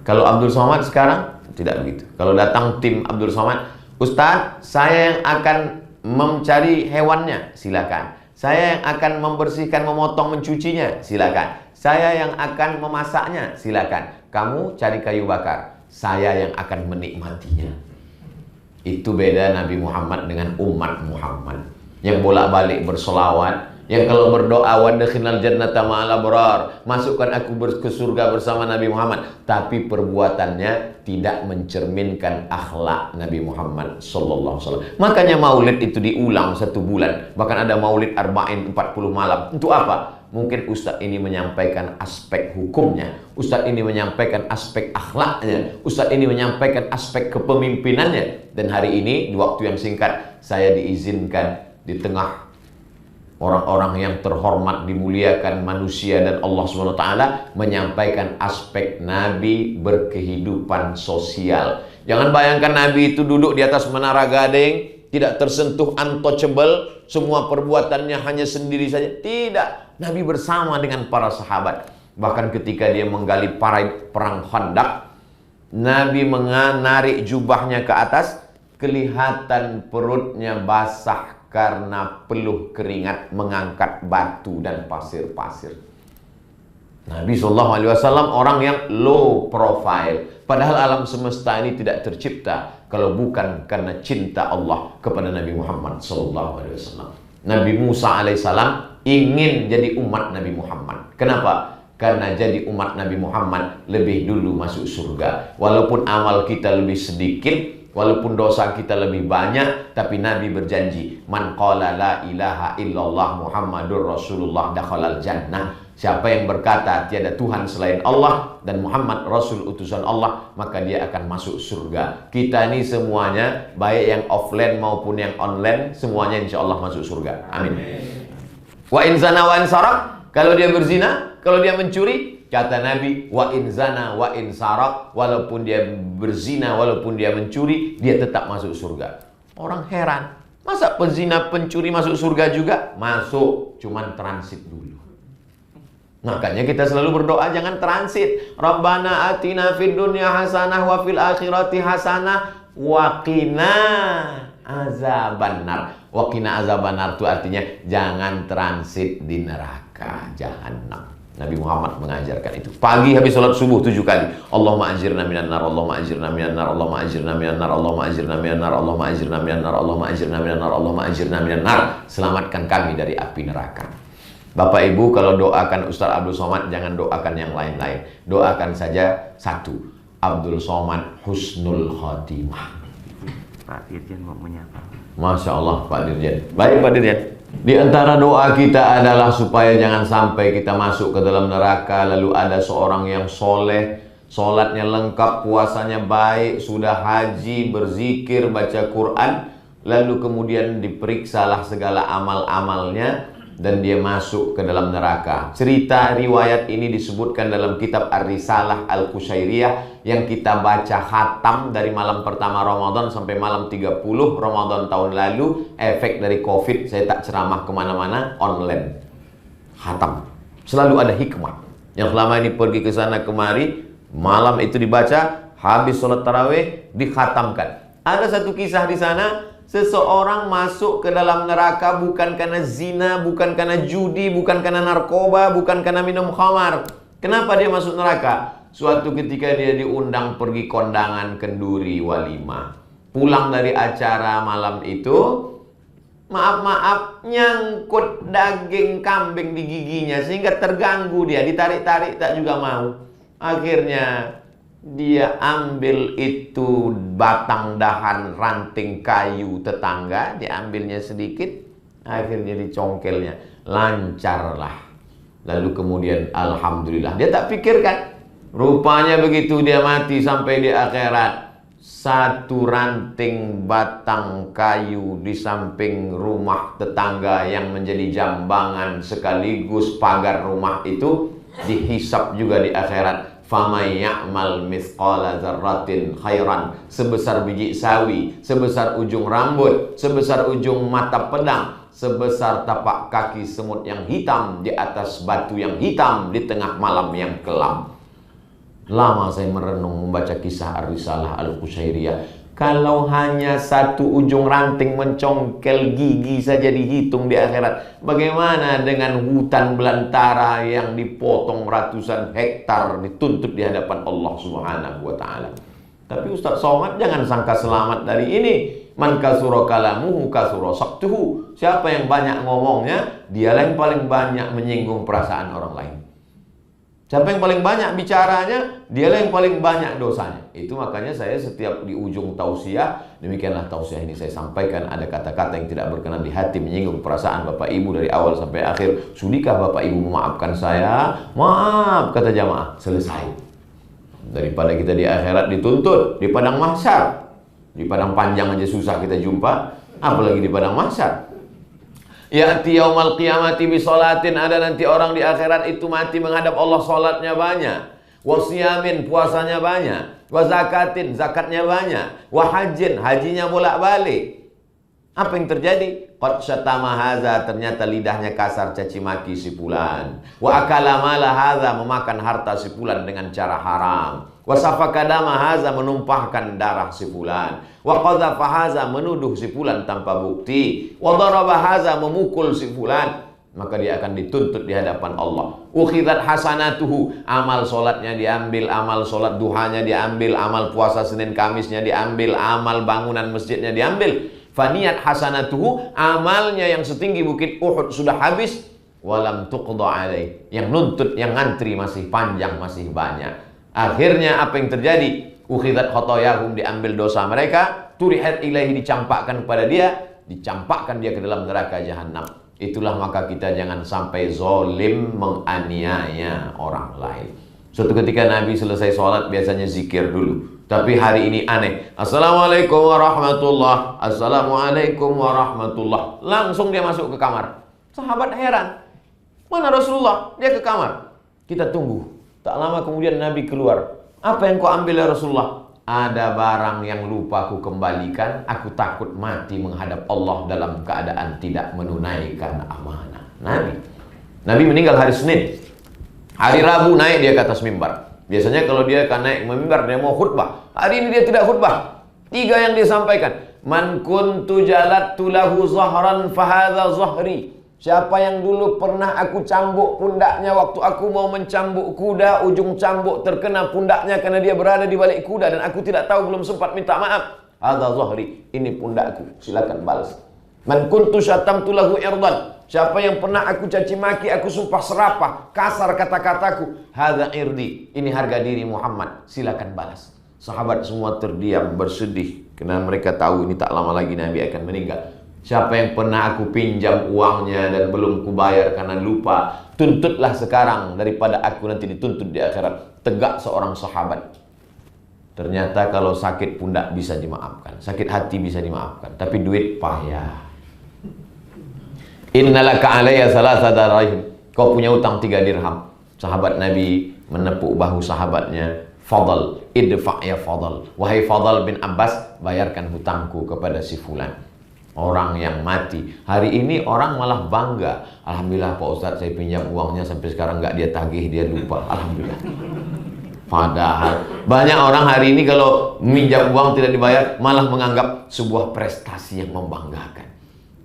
Kalau Abdul Somad sekarang tidak begitu. Kalau datang tim Abdul Somad, Ustaz, saya yang akan mencari hewannya, silakan. Saya yang akan membersihkan, memotong, mencucinya, silakan. Saya yang akan memasaknya, silakan. Kamu cari kayu bakar, saya yang akan menikmatinya. Itu beda Nabi Muhammad dengan umat Muhammad yang bolak-balik bersolawat, yang kalau berdoa wadkhilnal jannata ma'al abrar, masukkan aku ke surga bersama Nabi Muhammad, tapi perbuatannya tidak mencerminkan akhlak Nabi Muhammad sallallahu alaihi wasallam. Makanya maulid itu diulang 1 bulan, bahkan ada maulid arba'in 40 malam. Untuk apa? Mungkin Ustaz ini menyampaikan aspek hukumnya, Ustaz ini menyampaikan aspek akhlaknya, Ustaz ini menyampaikan aspek kepemimpinannya. Dan hari ini di waktu yang singkat saya diizinkan di tengah orang-orang yang terhormat, dimuliakan manusia dan Allah SWT, menyampaikan aspek Nabi berkehidupan sosial. Jangan bayangkan Nabi itu duduk di atas menara gading, tidak tersentuh, untouchable, semua perbuatannya hanya sendiri saja. Tidak, Nabi bersama dengan para sahabat. Bahkan ketika dia menggali perang Khandaq, Nabi menarik jubahnya ke atas, kelihatan perutnya basah karena peluh keringat mengangkat batu dan pasir-pasir. Nabi SAW orang yang low profile. Padahal alam semesta ini tidak tercipta kalau bukan karena cinta Allah kepada Nabi Muhammad SAW. Nabi Musa alaihissalam ingin jadi umat Nabi Muhammad. Kenapa? Karena jadi umat Nabi Muhammad lebih dulu masuk surga. Walaupun amal kita lebih sedikit, walaupun dosa kita lebih banyak, tapi Nabi berjanji, man qala la ilaha illallah Muhammadur Rasulullah dakhalal jannah. Siapa yang berkata tiada Tuhan selain Allah dan Muhammad Rasul utusan Allah, maka dia akan masuk surga. Kita ini semuanya, baik yang offline maupun yang online, semuanya insya Allah masuk surga. Amin. Wa in zana wa in sarak, kalau dia berzina, kalau dia mencuri, kata Nabi, wa in zana wa in sarak, walaupun dia berzina, walaupun dia mencuri, dia tetap masuk surga. Orang heran, masa penzina pencuri masuk surga juga? Masuk, cuman transit dulu. Makanya kita selalu berdoa jangan transit. Rabbana atina fid dunya hasanah wa fil akhirati hasanah wa qina azabannar. Wa qina azabannar itu artinya jangan transit di neraka jahanam. Nabi Muhammad mengajarkan itu. Pagi habis sholat subuh 7 kali. Allahumma ajirna minan nar, Allahumma ajirna minan nar, Allahumma ajirna minan nar, Allahumma ajirna minan nar, Allahumma ajirna minan nar, Allahumma ajirna minan nar, Allahumma ajirna minan nar. Selamatkan kami dari api neraka. Bapak Ibu kalau doakan Ustaz Abdul Somad jangan doakan yang lain-lain. Doakan saja satu, Abdul Somad husnul khotimah. Pak Dirjen mau menyapa. Masya Allah Pak Dirjen. Baik Pak Dirjen. Di antara doa kita adalah supaya jangan sampai kita masuk ke dalam neraka. Lalu ada seorang yang soleh, sholatnya lengkap, puasanya baik, sudah haji, berzikir, baca Quran, lalu kemudian diperiksalah segala amal-amalnya dan dia masuk ke dalam neraka. Cerita riwayat ini disebutkan dalam kitab Ar-Risalah Al-Qushairiyah yang kita baca khatam dari malam pertama Ramadan sampai malam 30 Ramadan tahun lalu. Efek dari Covid saya tak ceramah kemana-mana, online khatam. Selalu ada hikmah. Yang selama ini pergi ke sana kemari, malam itu dibaca, habis sholat tarawih dikhatamkan. Ada satu kisah di sana. Seseorang masuk ke dalam neraka bukan karena zina, bukan karena judi, bukan karena narkoba, bukan karena minum khamar. Kenapa dia masuk neraka? Suatu ketika dia diundang pergi kondangan kenduri walimah. Pulang dari acara malam itu, maaf-maaf nyangkut daging kambing di giginya sehingga terganggu dia, ditarik-tarik tak juga mau. Akhirnya dia ambil itu batang dahan ranting kayu tetangga, diambilnya sedikit, akhirnya dicongkelnya, lancarlah. Lalu kemudian alhamdulillah, dia tak pikirkan, rupanya begitu dia mati sampai di akhirat, satu ranting batang kayu di samping rumah tetangga yang menjadi jambangan sekaligus pagar rumah itu dihisap juga di akhirat. Famay ya'mal mithqala dzarratin khairan, sebesar biji sawi, sebesar ujung rambut, sebesar ujung mata pedang, sebesar tapak kaki semut yang hitam di atas batu yang hitam di tengah malam yang kelam. Lama saya merenung membaca kisah Ar-Risalah Al-Qushairiyah. Kalau hanya satu ujung ranting mencongkel gigi saja dihitung di akhirat, bagaimana dengan hutan belantara yang dipotong ratusan hektar dituntut di hadapan Allah Subhanahu wa Ta'ala? Tapi Ustaz Somad jangan sangka selamat dari ini. Man kasura kalamuhu kasura saktuhu. Siapa yang banyak ngomongnya, dialah yang paling banyak menyinggung perasaan orang lain. Siapa yang paling banyak bicaranya, dialah yang paling banyak dosanya. Itu makanya saya setiap di ujung tausiah, demikianlah tausiah ini saya sampaikan, ada kata-kata yang tidak berkenan di hati, menyinggung perasaan Bapak Ibu dari awal sampai akhir. Sudikah Bapak Ibu memaafkan saya? Maaf, kata jamaah, selesai. Daripada kita di akhirat dituntut, di padang mahsyar. Di padang panjang aja susah kita jumpa, apalagi di padang mahsyar. Ya'ti yaumal qiyamati bi sholatin, ada nanti orang di akhirat itu mati menghadap Allah, sholatnya banyak. Wa siyamin, puasanya banyak. Wa zakatin, zakatnya banyak. Wa hajjin, hajinya bolak-balik. Apa yang terjadi? Qad syatama hadza, ternyata lidahnya kasar caci maki si fulan. Wa akala mala hadza, memakan harta si fulan dengan cara haram. Wa safaka dama hadza, menumpahkan darah si fulan. Wa qadhafa hadza, menuduh si fulan tanpa bukti. Wa daraba hadza, memukul si fulan. Maka dia akan dituntut di hadapan Allah. Ukhidat hasanatuhu, amal solatnya diambil, amal solat duhanya diambil, amal puasa Senin Kamisnya diambil, amal bangunan masjidnya diambil. Faniyat hasanatuhu, amalnya yang setinggi bukit Uhud sudah habis. walam tuqda alaih. Yang nuntut, yang ngantri masih panjang, masih banyak. Akhirnya apa yang terjadi? Ukhidat khotoyahum, diambil dosa mereka, turihat ilaihi, dicampakkan kepada dia, dicampakkan dia ke dalam neraka jahanam. Itulah maka kita jangan sampai zolim menganiaya orang lain. Suatu ketika Nabi selesai sholat biasanya zikir dulu, tapi hari ini aneh. Assalamualaikum warahmatullah, assalamualaikum warahmatullah. Langsung dia masuk ke kamar. Sahabat heran, mana Rasulullah? Dia ke kamar. Kita tunggu. Tak lama kemudian Nabi keluar. Apa yang kau ambil ya Rasulullah? Ada barang yang lupa aku kembalikan. Aku takut mati menghadap Allah dalam keadaan tidak menunaikan amanah. Nabi meninggal hari Senin. Hari Rabu naik dia ke atas mimbar. Biasanya kalau dia akan naik mimbar, dia mau khutbah. Hari ini dia tidak khutbah. 3 yang dia sampaikan. Man kuntu jalattu lahu zahran fahadha zahri. Siapa yang dulu pernah aku cambuk pundaknya waktu aku mau mencambuk kuda, ujung cambuk terkena pundaknya karena dia berada di balik kuda dan aku tidak tahu, belum sempat minta maaf. Hadza zahri, ini pundakku, silakan balas. Man kuntu syatamtu lahu irdan. Siapa yang pernah aku caci maki, aku sumpah serapah, kasar kata-kataku, hadza irdi, ini harga diri Muhammad, silakan balas. Sahabat semua terdiam, bersedih karena mereka tahu ini tak lama lagi Nabi akan meninggal. Siapa yang pernah aku pinjam uangnya dan belum kubayar karena lupa, tuntutlah sekarang daripada aku nanti dituntut di akhirat. Tegak seorang sahabat. Ternyata kalau sakit pundak bisa dimaafkan, sakit hati bisa dimaafkan, tapi duit payah. Innalaka alayya salasata dirham. Kau punya utang 3 dirham. Sahabat Nabi menepuk bahu sahabatnya. Fadal, idfa' ya Fadal. Wahai Fadal bin Abbas, bayarkan hutangku kepada si fulan. Orang yang mati. Hari ini orang malah bangga. Alhamdulillah Pak Ustadz, saya pinjam uangnya sampai sekarang nggak dia tagih, dia lupa. Alhamdulillah. Padahal banyak orang hari ini kalau minjam uang tidak dibayar malah menganggap sebuah prestasi yang membanggakan.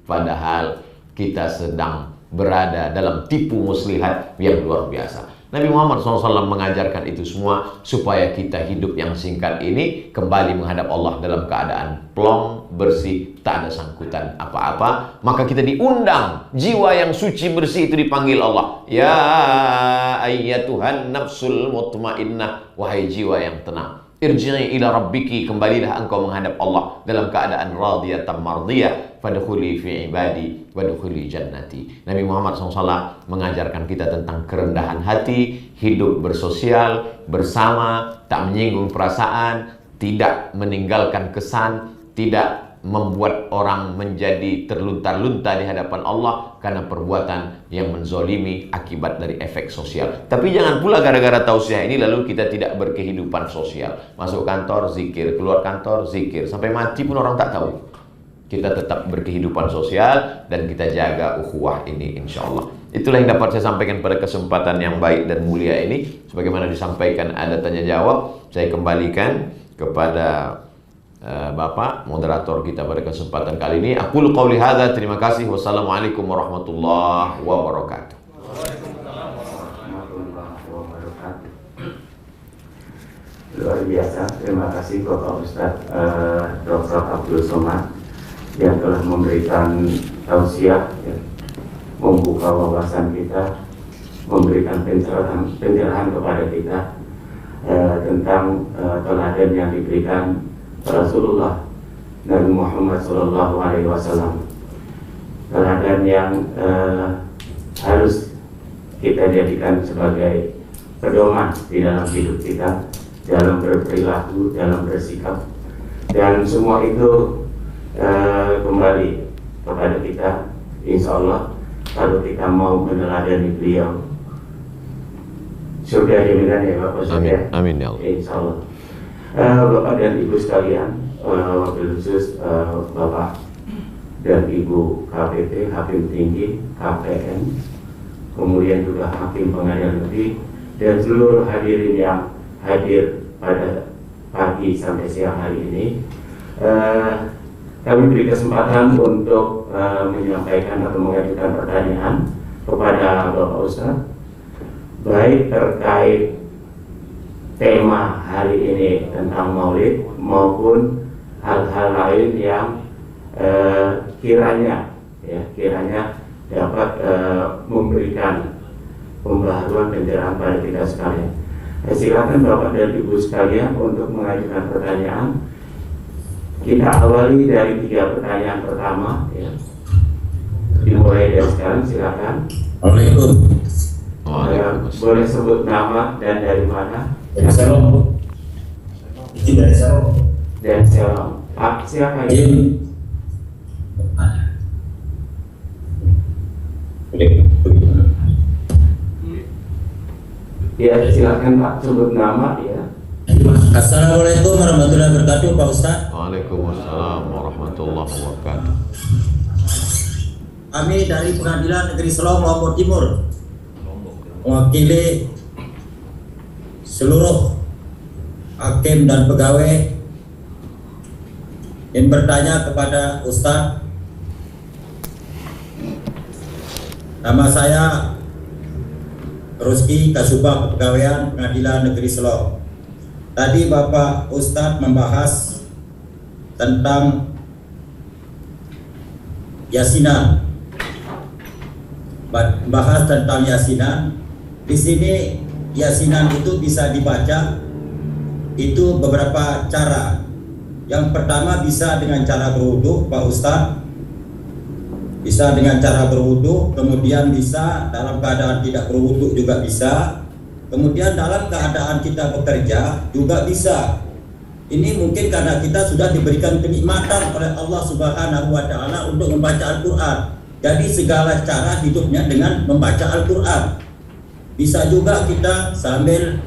Padahal kita sedang berada dalam tipu muslihat yang luar biasa. Nabi Muhammad SAW mengajarkan itu semua supaya kita hidup yang singkat ini kembali menghadap Allah dalam keadaan plong, bersih, tak ada sangkutan apa-apa. Maka kita diundang, jiwa yang suci bersih itu dipanggil Allah. Ya ayyatuhan nafsul mutmainnah, wahai jiwa yang tenang. Irji'i ila rabbiki, kembalilah engkau menghadap Allah dalam keadaan radiyatan mardiyah. Fadkhuli fi ibadi wadkhuli jannati. Nabi Muhammad SAW mengajarkan kita tentang kerendahan hati, hidup bersosial, bersama, tak menyinggung perasaan, tidak meninggalkan kesan, tidak membuat orang menjadi terlunta-lunta di hadapan Allah karena perbuatan yang menzolimi akibat dari efek sosial. Tapi jangan pula gara-gara tausiah ini lalu kita tidak berkehidupan sosial. Masuk kantor zikir, keluar kantor zikir, sampai mati pun orang tak tahu. Kita tetap berkehidupan sosial dan kita jaga ukhuwah ini insya Allah. Itulah yang dapat saya sampaikan pada kesempatan yang baik dan mulia ini. Sebagaimana disampaikan ada tanya jawab, saya kembalikan kepada Bapak moderator kita pada kesempatan kali ini. Aqulu qauli hadza, terima kasih. Wassalamualaikum warahmatullahi wabarakatuh. Waalaikumsalam warahmatullahi wabarakatuh. Luar biasa, terima kasih Bapak Ustadz Dr. Abdul Somad yang telah memberikan tausiah, ya, membuka wawasan kita, memberikan pencerahan kepada kita tentang teladan yang diberikan Rasulullah Nabi Muhammad SAW. Teladan yang harus kita jadikan sebagai pedoman di dalam hidup kita, dalam berperilaku, dalam bersikap, dan semua itu kembali kepada kita, insya Allah. Kalau kita mau meneladani beliau, surga jaminan ya Bapak Ustadz. Amin ya Allah. Insya Allah. Bapak dan Ibu sekalian, wabil khusus Bapak dan Ibu KPT, Hakim Tinggi, KPN, kemudian juga Hakim Pengadilan Negeri, dan seluruh hadirin yang hadir pada pagi sampai siang hari ini. Kami beri kesempatan untuk menyampaikan atau mengajukan pertanyaan kepada Bapak Ustadz, baik terkait tema hari ini tentang Maulid maupun hal-hal lain yang kiranya dapat memberikan pembaharuan pencerahan pada kita sekalian. Silakan Bapak dan Ibu sekalian untuk mengajukan pertanyaan. Kita awali dari 3 pertanyaan pertama, ya. Dimulai dari sekarang, silakan. Boleh sebut nama dan dari mana? Dari Serong. Ini dari Serong. Dan Serong. Pak, silakan. Ya, silakan Pak, sebut nama ya. Assalamualaikum warahmatullahi wabarakatuh, Pak Ustaz. Waalaikumsalam warahmatullahi wabarakatuh. Kami dari Pengadilan Negeri Selong, Lombok Timur, mewakili seluruh hakim dan pegawai yang bertanya kepada Ustaz. Nama saya Rusdi, Kasubag Kepegawaian Pengadilan Negeri Selong. Tadi Bapak Ustadz membahas tentang yasinan. Bahas tentang yasinan. Di sini yasinan itu bisa dibaca itu beberapa cara. Yang pertama bisa dengan cara berwudu, Pak Ustadz. Bisa dengan cara berwudu, kemudian bisa dalam keadaan tidak berwudu juga bisa. Kemudian dalam keadaan kita bekerja juga bisa. Ini mungkin karena kita sudah diberikan kenikmatan oleh Allah Subhanahu wa Ta'ala untuk membaca Al-Quran. Jadi segala cara hidupnya dengan membaca Al-Quran. Bisa juga kita sambil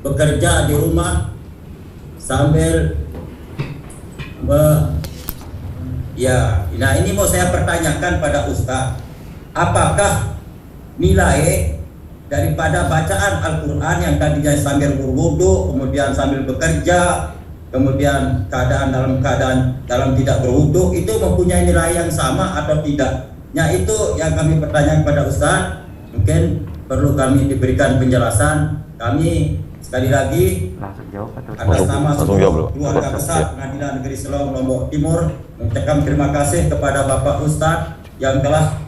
bekerja di rumah, sambil ya, nah ini mau saya pertanyakan pada Ustaz, apakah nilai daripada bacaan Al-Quran yang tadinya sambil berwudu, kemudian sambil bekerja, kemudian dalam tidak berwudu, itu mempunyai nilai yang sama atau tidak? Ya, itu yang kami pertanyakan kepada Ustaz. Mungkin perlu kami diberikan penjelasan. Kami sekali lagi atas nama seluruh keluarga besar Pengadilan Negeri Selong, Lombok Timur, mengucapkan terima kasih kepada Bapak Ustadz yang telah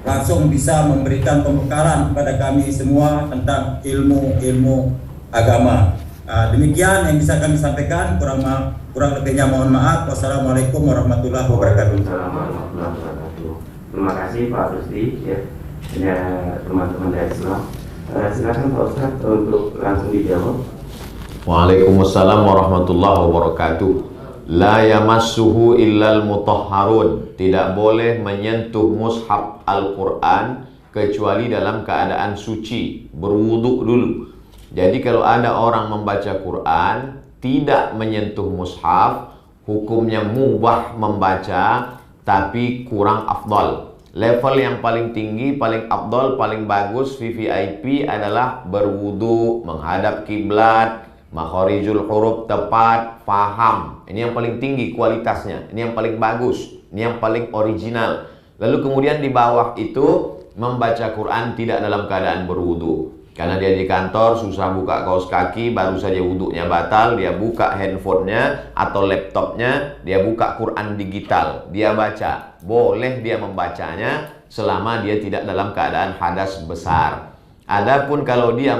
langsung bisa memberikan pembekalan kepada kami semua tentang ilmu agama. Demikian yang bisa kami sampaikan, kurang lebihnya mohon maaf. Wassalamualaikum warahmatullahi wabarakatuh. Terima kasih Pak Rusdi, ya, teman-teman dari Islam. Silakan Pak Ustadz untuk langsung dijawab. Waalaikumsalam warahmatullahi wabarakatuh. La yamassuhu illal mutahharun. Tidak boleh menyentuh mushaf Al-Quran kecuali dalam keadaan suci, berwudu dulu. Jadi kalau ada orang membaca Quran tidak menyentuh mushaf, hukumnya mubah membaca, tapi kurang afdal. Level yang paling tinggi, paling afdal, paling bagus, VVIP adalah berwudu, menghadap kiblat, makharijul huruf tepat, faham. Ini yang paling tinggi kualitasnya, ini yang paling bagus, ini yang paling original. Lalu kemudian di bawah itu membaca Quran tidak dalam keadaan berwudu. Karena dia di kantor susah buka kaos kaki, baru saja wudunya batal, dia buka handphonenya atau laptopnya, dia buka Quran digital, dia baca. Boleh dia membacanya selama dia tidak dalam keadaan hadas besar. Adapun kalau dia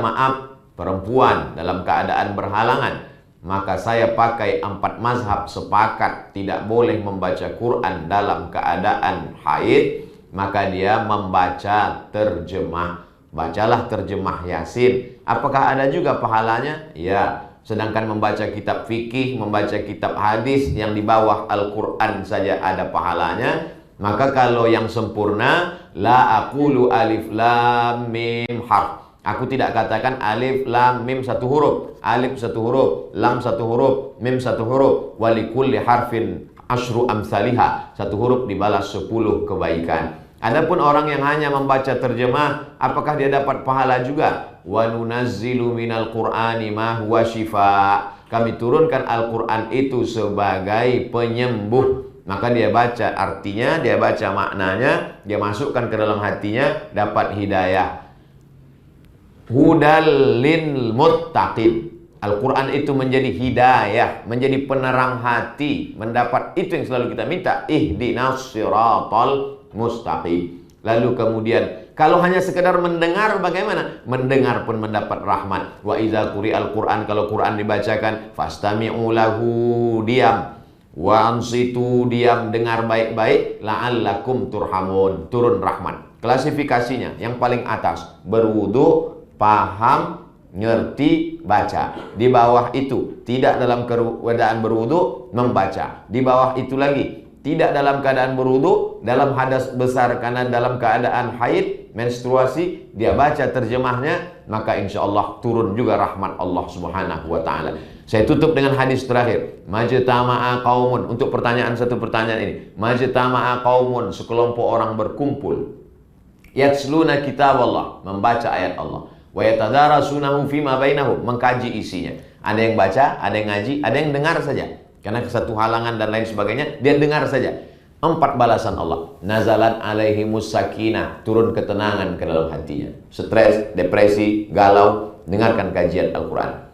perempuan dalam keadaan berhalangan, maka saya pakai 4 mazhab sepakat tidak boleh membaca Quran dalam keadaan haid, maka dia membaca terjemah. Bacalah terjemah Yasin. Apakah ada juga pahalanya? Ya. Sedangkan membaca kitab fikih, membaca kitab hadis yang di bawah Al-Quran saja ada pahalanya. Maka kalau yang sempurna, la aqulu alif lam mim harf. Aku tidak katakan alif lam mim 1 huruf, alif 1 huruf, lam 1 huruf, mim 1 huruf, walikulli harfin asyru amsalihah. 1 huruf dibalas 10 kebaikan. Adapun orang yang hanya membaca terjemah, apakah dia dapat pahala juga? Wa nunazzilu minal qur'ani ma huwa shifa. Kami turunkan Al-Quran itu sebagai penyembuh. Maka dia baca artinya, dia baca maknanya, dia masukkan ke dalam hatinya, dapat hidayah. Hudal lil muttaqin. Al-Quran itu menjadi hidayah, menjadi penerang hati, mendapat itu yang selalu kita minta. Ihdinas siratal mustaqim. Lalu kemudian kalau hanya sekedar mendengar bagaimana? Mendengar pun mendapat rahmat. Wa idza quri'al Qur'an, kalau Quran dibacakan, fastami'u lahu, diam. Wa ansitu, diam, dengar baik-baik, la'allakum turhamun, turun rahmat. Klasifikasinya yang paling atas, berwudu, paham, ngerti, baca. Di bawah itu, tidak dalam keadaan berwudu, membaca. Di bawah itu lagi, tidak dalam keadaan berwudu, dalam hadas besar karena dalam keadaan haid, menstruasi, dia baca terjemahnya, maka insya Allah turun juga rahmat Allah Subhanahu wa ta'ala. Saya tutup dengan hadis terakhir. Majtama'a qaumun, untuk satu pertanyaan ini. Majtama'a qaumun, sekelompok orang berkumpul. Yatsluna kitab Allah, membaca ayat Allah. Wa yatadarasunahu fima bainahum, mengkaji isinya. Ada yang baca, ada yang ngaji, ada yang dengar saja. Karena satu halangan dan lain sebagainya, dia dengar saja. 4 balasan Allah. Nazalan alaihimus sakinah, turun ketenangan ke dalam hatinya. Stres, depresi, galau, dengarkan kajian Al-Quran.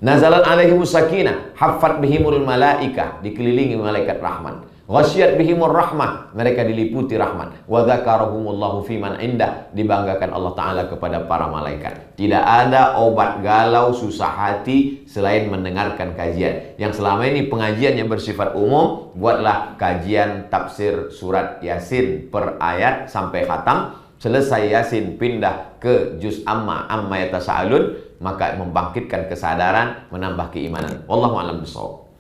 Nazalan alaihimus sakinah, haffat bihimul malaikah, dikelilingi malaikat rahman. Ghasyiyat bihimur rahmah, mereka diliputi rahmat. Wa dzakarahumullahu fiman indah, dibanggakan Allah Ta'ala kepada para malaikat. Tidak ada obat galau, susah hati selain mendengarkan kajian. Yang selama ini pengajian yang bersifat umum, buatlah kajian tafsir surat Yasin per ayat sampai khatam. Selesai Yasin pindah ke juz amma yatasaalun, maka membangkitkan kesadaran, menambah keimanan. Wallahu a'lam bishawab.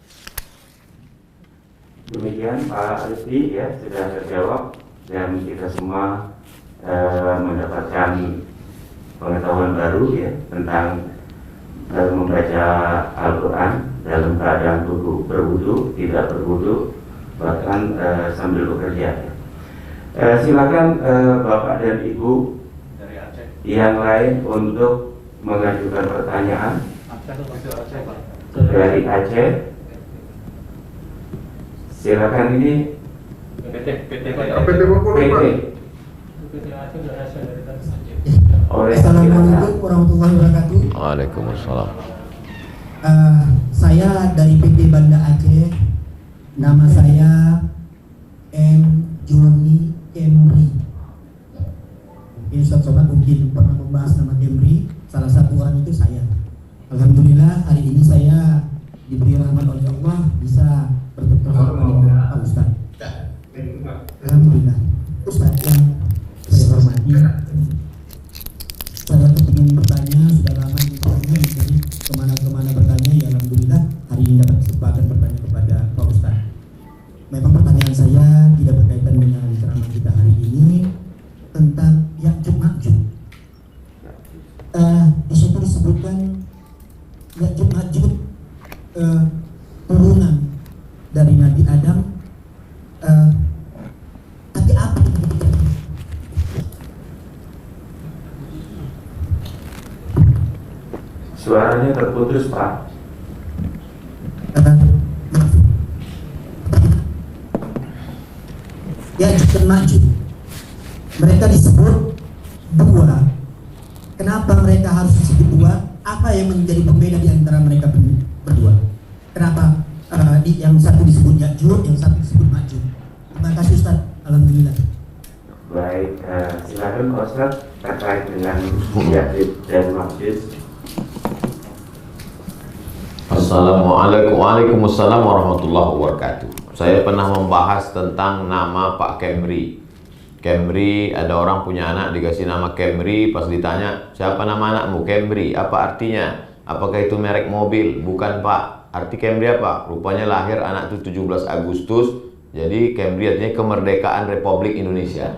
Demikian Pak Rizky ya, sudah terjawab dan kita semua mendapatkan pengetahuan baru ya tentang membaca Al-Quran dalam keadaan berwudu, tidak berwudu, bahkan sambil bekerja. Silakan Bapak dan Ibu yang lain untuk mengajukan pertanyaan. Dari Aceh, silakan. Ini PT. Assalamualaikum warahmatullahi wabarakatuh. Waalaikumsalam. Saya dari PT Banda Aceh. Nama saya M. Joni Kemri. Mungkin Ustaz Sobat mungkin pernah membahas nama Kemri. Salah satu orang itu saya. Alhamdulillah hari ini saya diberi rahmat oleh Allah bisa bertemu dengan Pak Ustaz. Alhamdulillah. Ustaz yang saya hormati, saya ingin bertanya, sudah lama ingin bertanya, jadi kemana-kemana bertanya, ya Alhamdulillah hari ini dapat kesempatan bertanya kepada Pak Ustaz. Memang pertanyaan saya tidak berkaitan dengan ceramah kita hari ini tentang Ya'juj Ma'juj. Di situ disebutkan Ya'juj Ma'juj turunan dari Nabi Adam, tapi apa? Suaranya terputus Pak. Ya'juj dan Ma'juj, mereka disebut dua. Kenapa mereka harus disebut dua? Apa yang menjadi pembeda di antara mereka berdua? Kenapa yang satu disebut Ya'juj, yang satu disebut Ma'juj? Terima kasih Ustaz. Alhamdulillah. Baik, silakan Ustaz terkait dengan Ya'juj dan Ma'juj. Assalamualaikum. Waalaikumsalam warahmatullahi wabarakatuh. Saya pernah membahas tentang nama Pak Kemri. Kemri, ada orang punya anak dikasih nama Kemri, pas ditanya, siapa nama anakmu? Kemri, apa artinya? Apakah itu merek mobil? Bukan Pak. Arti Kemri apa? Rupanya lahir anak itu 17 Agustus. Jadi Kemri artinya kemerdekaan Republik Indonesia.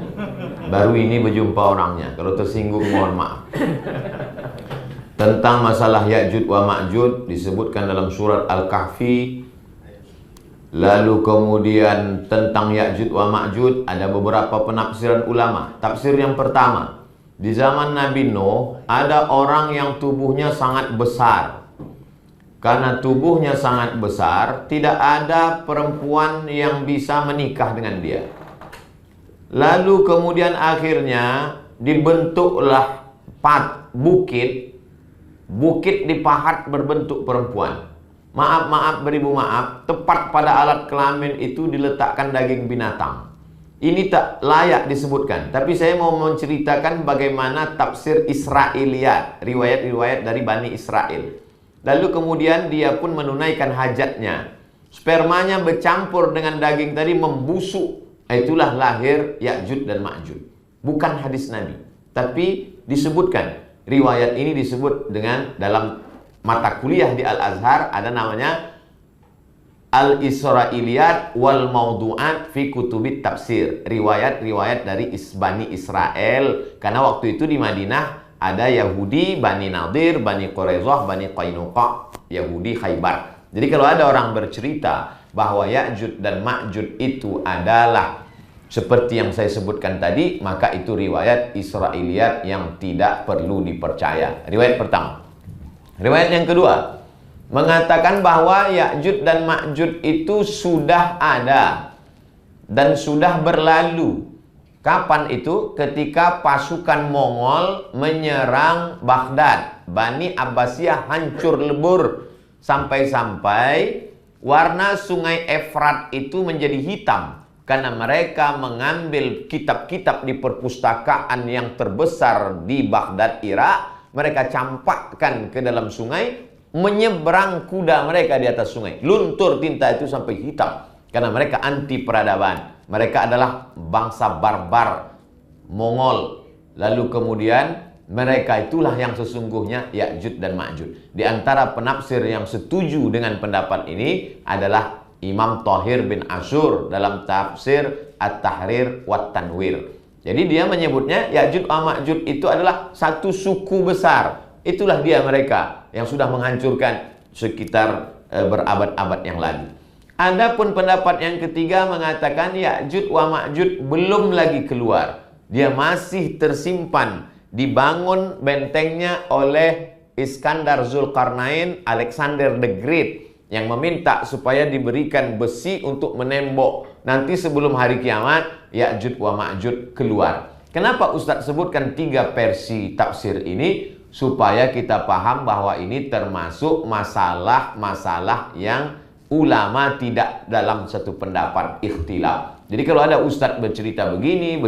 Baru ini berjumpa orangnya. Kalau tersinggung mohon maaf. Tentang masalah Ya'juj wa Ma'juj disebutkan dalam surat Al-Kahfi. Lalu kemudian tentang Ya'juj wa Ma'juj ada beberapa penafsiran ulama. Tafsir yang pertama, di zaman Nabi Nuh ada orang yang tubuhnya sangat besar. Karena tubuhnya sangat besar, tidak ada perempuan yang bisa menikah dengan dia. Lalu kemudian akhirnya dibentuklah bukit dipahat berbentuk perempuan. Maaf beribu maaf, tepat pada alat kelamin itu diletakkan daging binatang. ini tak layak disebutkan. Tapi saya mau menceritakan bagaimana tafsir Israiliyat, riwayat-riwayat dari Bani Israel. Lalu kemudian dia pun menunaikan hajatnya. Spermanya bercampur dengan daging tadi membusuk. Itulah lahir Ya'juj dan Ma'juj. Bukan hadis Nabi, tapi disebutkan. Riwayat ini disebut dengan dalam mata kuliah di Al-Azhar ada namanya Al-Israiliyat wal Maudu'at fi Kutubit Tafsir. Riwayat-riwayat dari Bani Israel. Karena waktu itu di Madinah ada Yahudi, Bani Nadir, Bani Quraidah, Bani Qainuqa, Yahudi Khaybar. Jadi kalau ada orang bercerita bahwa Ya'juj dan Ma'juj itu adalah seperti yang saya sebutkan tadi, maka itu riwayat Israiliyat yang tidak perlu dipercaya. Riwayat pertama. Riwayat yang kedua mengatakan bahwa Ya'juj dan Ma'juj itu sudah ada dan sudah berlalu. Kapan itu? Ketika pasukan Mongol menyerang Baghdad. Bani Abbasiyah hancur lebur sampai-sampai warna sungai Efrat itu menjadi hitam karena mereka mengambil kitab-kitab di perpustakaan yang terbesar di Baghdad, Irak. Mereka campakkan ke dalam sungai, menyeberang kuda mereka di atas sungai. Luntur tinta itu sampai hitam. Karena mereka anti peradaban. Mereka adalah bangsa barbar Mongol. Lalu kemudian mereka itulah yang sesungguhnya Ya'juj dan Ma'juj. Di antara penafsir yang setuju dengan pendapat ini adalah Imam Thahir bin Ashur dalam tafsir At-Tahrir wa Tanwir. Jadi dia menyebutnya Ya'juj wa Ma'juj itu adalah satu suku besar. Itulah dia mereka yang sudah menghancurkan sekitar berabad-abad yang lalu. Adapun pendapat yang ketiga mengatakan Ya'juj wa Ma'juj belum lagi keluar. Dia masih tersimpan, dibangun bentengnya oleh Iskandar Zulkarnain, Alexander the Great, yang meminta supaya diberikan besi untuk menembok. Nanti sebelum hari kiamat Ya'juj wa Ma'juj keluar. Kenapa Ustadz sebutkan 3 versi tafsir ini? Supaya kita paham bahwa ini termasuk masalah-masalah yang ulama tidak dalam satu pendapat ikhtilaf. Jadi kalau ada ustadz bercerita begini,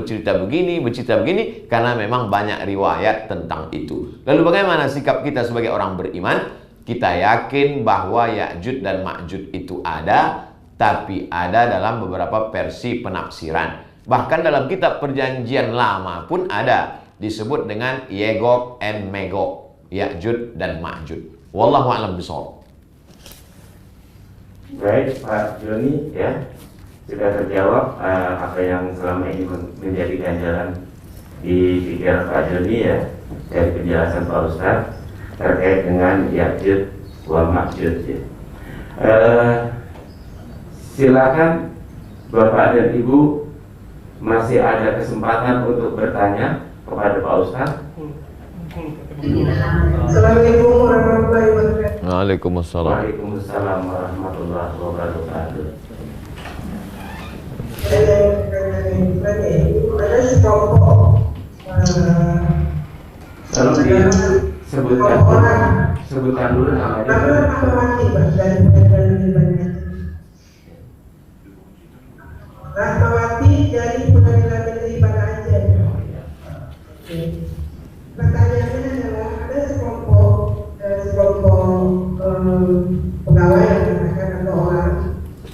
karena memang banyak riwayat tentang itu. Lalu bagaimana sikap kita sebagai orang beriman? Kita yakin bahwa Ya'juj dan Ma'juj itu ada, tapi ada dalam beberapa versi penafsiran. Bahkan dalam kitab perjanjian lama pun ada. Disebut dengan Yegog and Megog, Ya'juj dan Ma'juj. Wallahu a'lam bishawab. Baik Pak Joni, ya sudah terjawab apa yang selama ini menjadi ganjalan di pikiran Pak Joni ya dari penjelasan Pak Ustadz terkait dengan Ya'juj wa Ma'juj ya. Silakan Bapak dan Ibu masih ada kesempatan untuk bertanya kepada Pak Ustadz. Assalamualaikum warahmatullahi wabarakatuh. Waalaikumsalam. Waalaikumsalam warahmatullahi wabarakatuh. Ada sekelompok Tolong sebutkan dulu namanya. Rahmawati dari Pengadilan Negeri Banda Aceh. Pertanyaannya adalah ada sekelompok pegawai yang mengatakan atau orang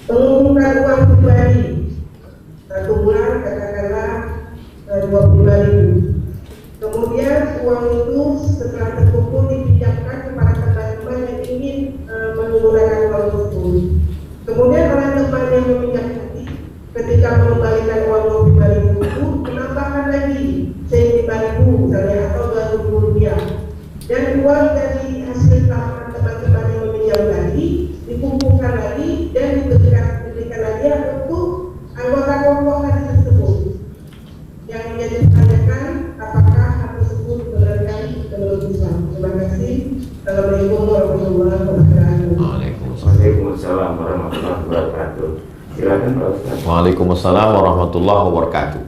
mengumpulkan uang pribadi 1 bulan katakanlah 25.000. Kemudian uang itu setelah terkumpul dipinjamkan kepada teman-teman yang ingin menggunakan uang tersebut. Kemudian orang teman yang meminjam tadi ketika mengembalikan uang pribadi itu menambahkan lagi 5.000 misalnya atau 20.000 rupiah, dan uang dari hasil tahapan teman-teman yang meminjam tadi dikumpulkan lagi dan diberikan lagi untuk anggota kelompok tadi tersebut. Yang menjadi pertanyaan, apakah hal tersebut melanggar menurut Islam? Terima kasih. Assalamualaikum warahmatullahi wabarakatuh. Waalaikumsalam warahmatullahi wabarakatuh. Silakan Pak Ustaz. Waalaikumsalam warahmatullahi wabarakatuh.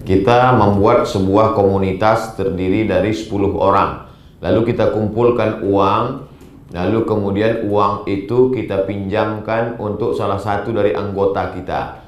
Kita membuat sebuah komunitas terdiri dari 10 orang. Lalu kita kumpulkan uang. Lalu kemudian uang itu kita pinjamkan untuk salah satu dari anggota kita.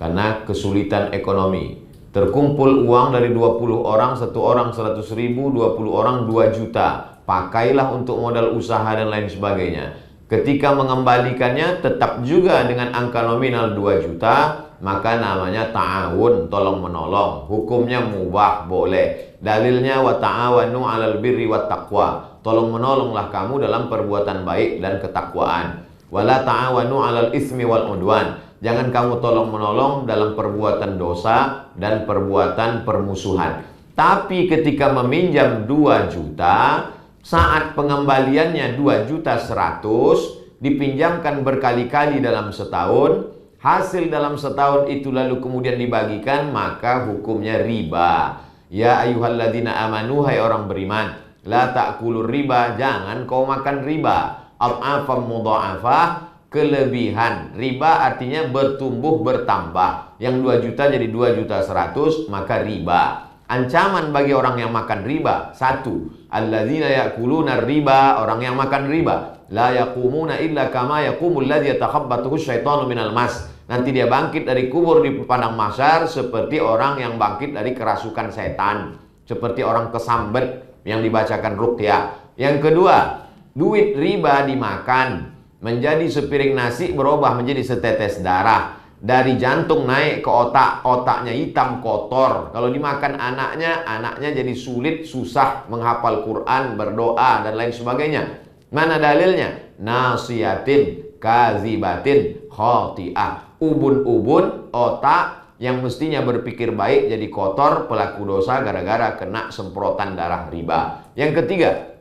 karena kesulitan ekonomi. Terkumpul uang dari 20 orang, 1 orang 100.000, 20 orang 2 juta. Pakailah untuk modal usaha dan lain sebagainya. Ketika mengembalikannya tetap juga dengan angka nominal 2 juta, maka namanya ta'awun, tolong menolong. Hukumnya mubah, boleh. Dalilnya wa ta'awanu 'alal birri wat taqwa. Tolong menolonglah kamu dalam perbuatan baik dan ketakwaan. Wala ta'awanu 'alal ismi wal udwan. Jangan kamu tolong menolong dalam perbuatan dosa dan perbuatan permusuhan. Tapi ketika meminjam 2 juta, saat pengembaliannya 2.100.000 dipinjamkan berkali-kali dalam setahun, hasil dalam setahun itu lalu kemudian dibagikan, maka hukumnya riba. Ya ayyuhalladzina amanu, hai orang beriman, la ta'kulur riba, jangan kau makan riba. Ad'afam mudha'afah, kelebihan. Riba artinya bertumbuh bertambah. Yang 2 juta jadi 2.100.000, maka riba. Ancaman bagi orang yang makan riba, 1, alladzina ya'kuluna riba, orang yang makan riba, la yaqumuna illa kama yaqumul ladzi yatakhabbathu syaitanu minal mas. Nanti dia bangkit dari kubur di padang mahsyar seperti orang yang bangkit dari kerasukan setan, seperti orang kesambet yang dibacakan ruqyah. Yang kedua, duit riba dimakan, menjadi sepiring nasi berubah menjadi setetes darah. Dari jantung naik ke otak, otaknya hitam kotor. Kalau dimakan anaknya jadi sulit, susah menghafal Quran, berdoa dan lain sebagainya. Mana dalilnya? Nasiyatin, kazibatin, khoti'ah. Ubun-ubun otak yang mestinya berpikir baik jadi kotor, pelaku dosa gara-gara kena semprotan darah riba. Yang ketiga,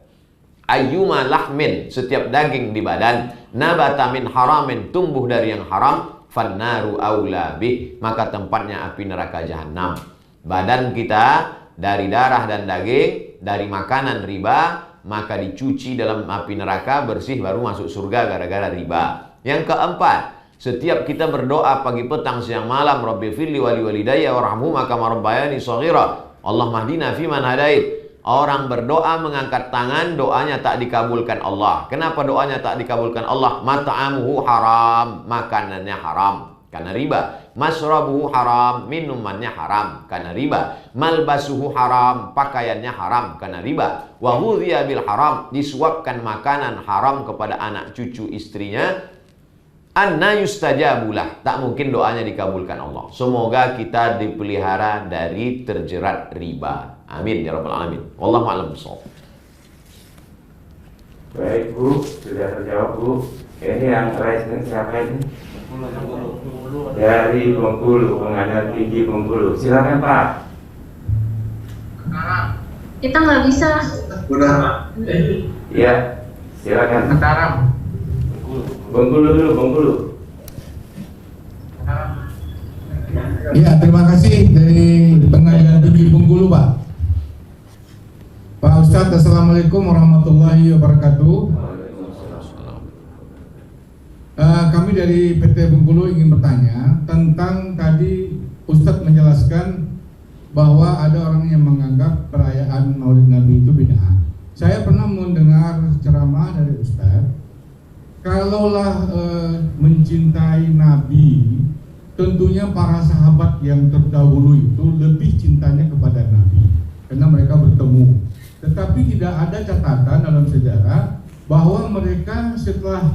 ayyuma lahmin, setiap daging di badan, nabata min haramin, tumbuh dari yang haram, fannaru aula bih, maka tempatnya api neraka jahanam. Badan kita dari darah dan daging, dari makanan riba, maka dicuci dalam api neraka, bersih baru masuk surga gara-gara riba. Yang keempat, setiap kita berdoa pagi petang siang malam, Rabbi firli wali walidayya warhamhuma kama rabbayani shaghira, Allah mahdina fiman hadait. Orang berdoa mengangkat tangan, doanya tak dikabulkan Allah. Kenapa doanya tak dikabulkan Allah? Mat'amuhu haram, makanannya haram karena riba. Masrabuhu haram, minumannya haram karena riba. Malbasuhu haram, pakaiannya haram karena riba. Wa hudhiya bil haram, disuapkan makanan haram kepada anak cucu istrinya. Anna yustajabulah, tak mungkin doanya dikabulkan Allah. Semoga kita dipelihara dari terjerat riba. Amin ya rabbal alamin. Wallahu a'lam bishawab. Baik Bu, sudah terjawab Bu. Ini yang raise siapa ini? Dari Bengkulu, Pengadilan Tinggi Bengkulu. Silakan Pak. Kita nggak bisa. Iya, silakan. Mataram. Bengkulu dulu, Bengkulu. Ya, terima kasih dari Pengadilan Tinggi Bengkulu Pak. Pak Ustadz, Assalamualaikum warahmatullahi wabarakatuh. Kami dari PT Bengkulu ingin bertanya tentang tadi Ustadz menjelaskan bahwa ada orang yang menganggap perayaan Maulid Nabi itu bid'ah. Saya pernah mendengar ceramah dari Ustadz, kalaulah mencintai Nabi, tentunya para sahabat yang terdahulu itu lebih cintanya kepada Nabi karena mereka bertemu. Tetapi tidak ada catatan dalam sejarah bahwa mereka setelah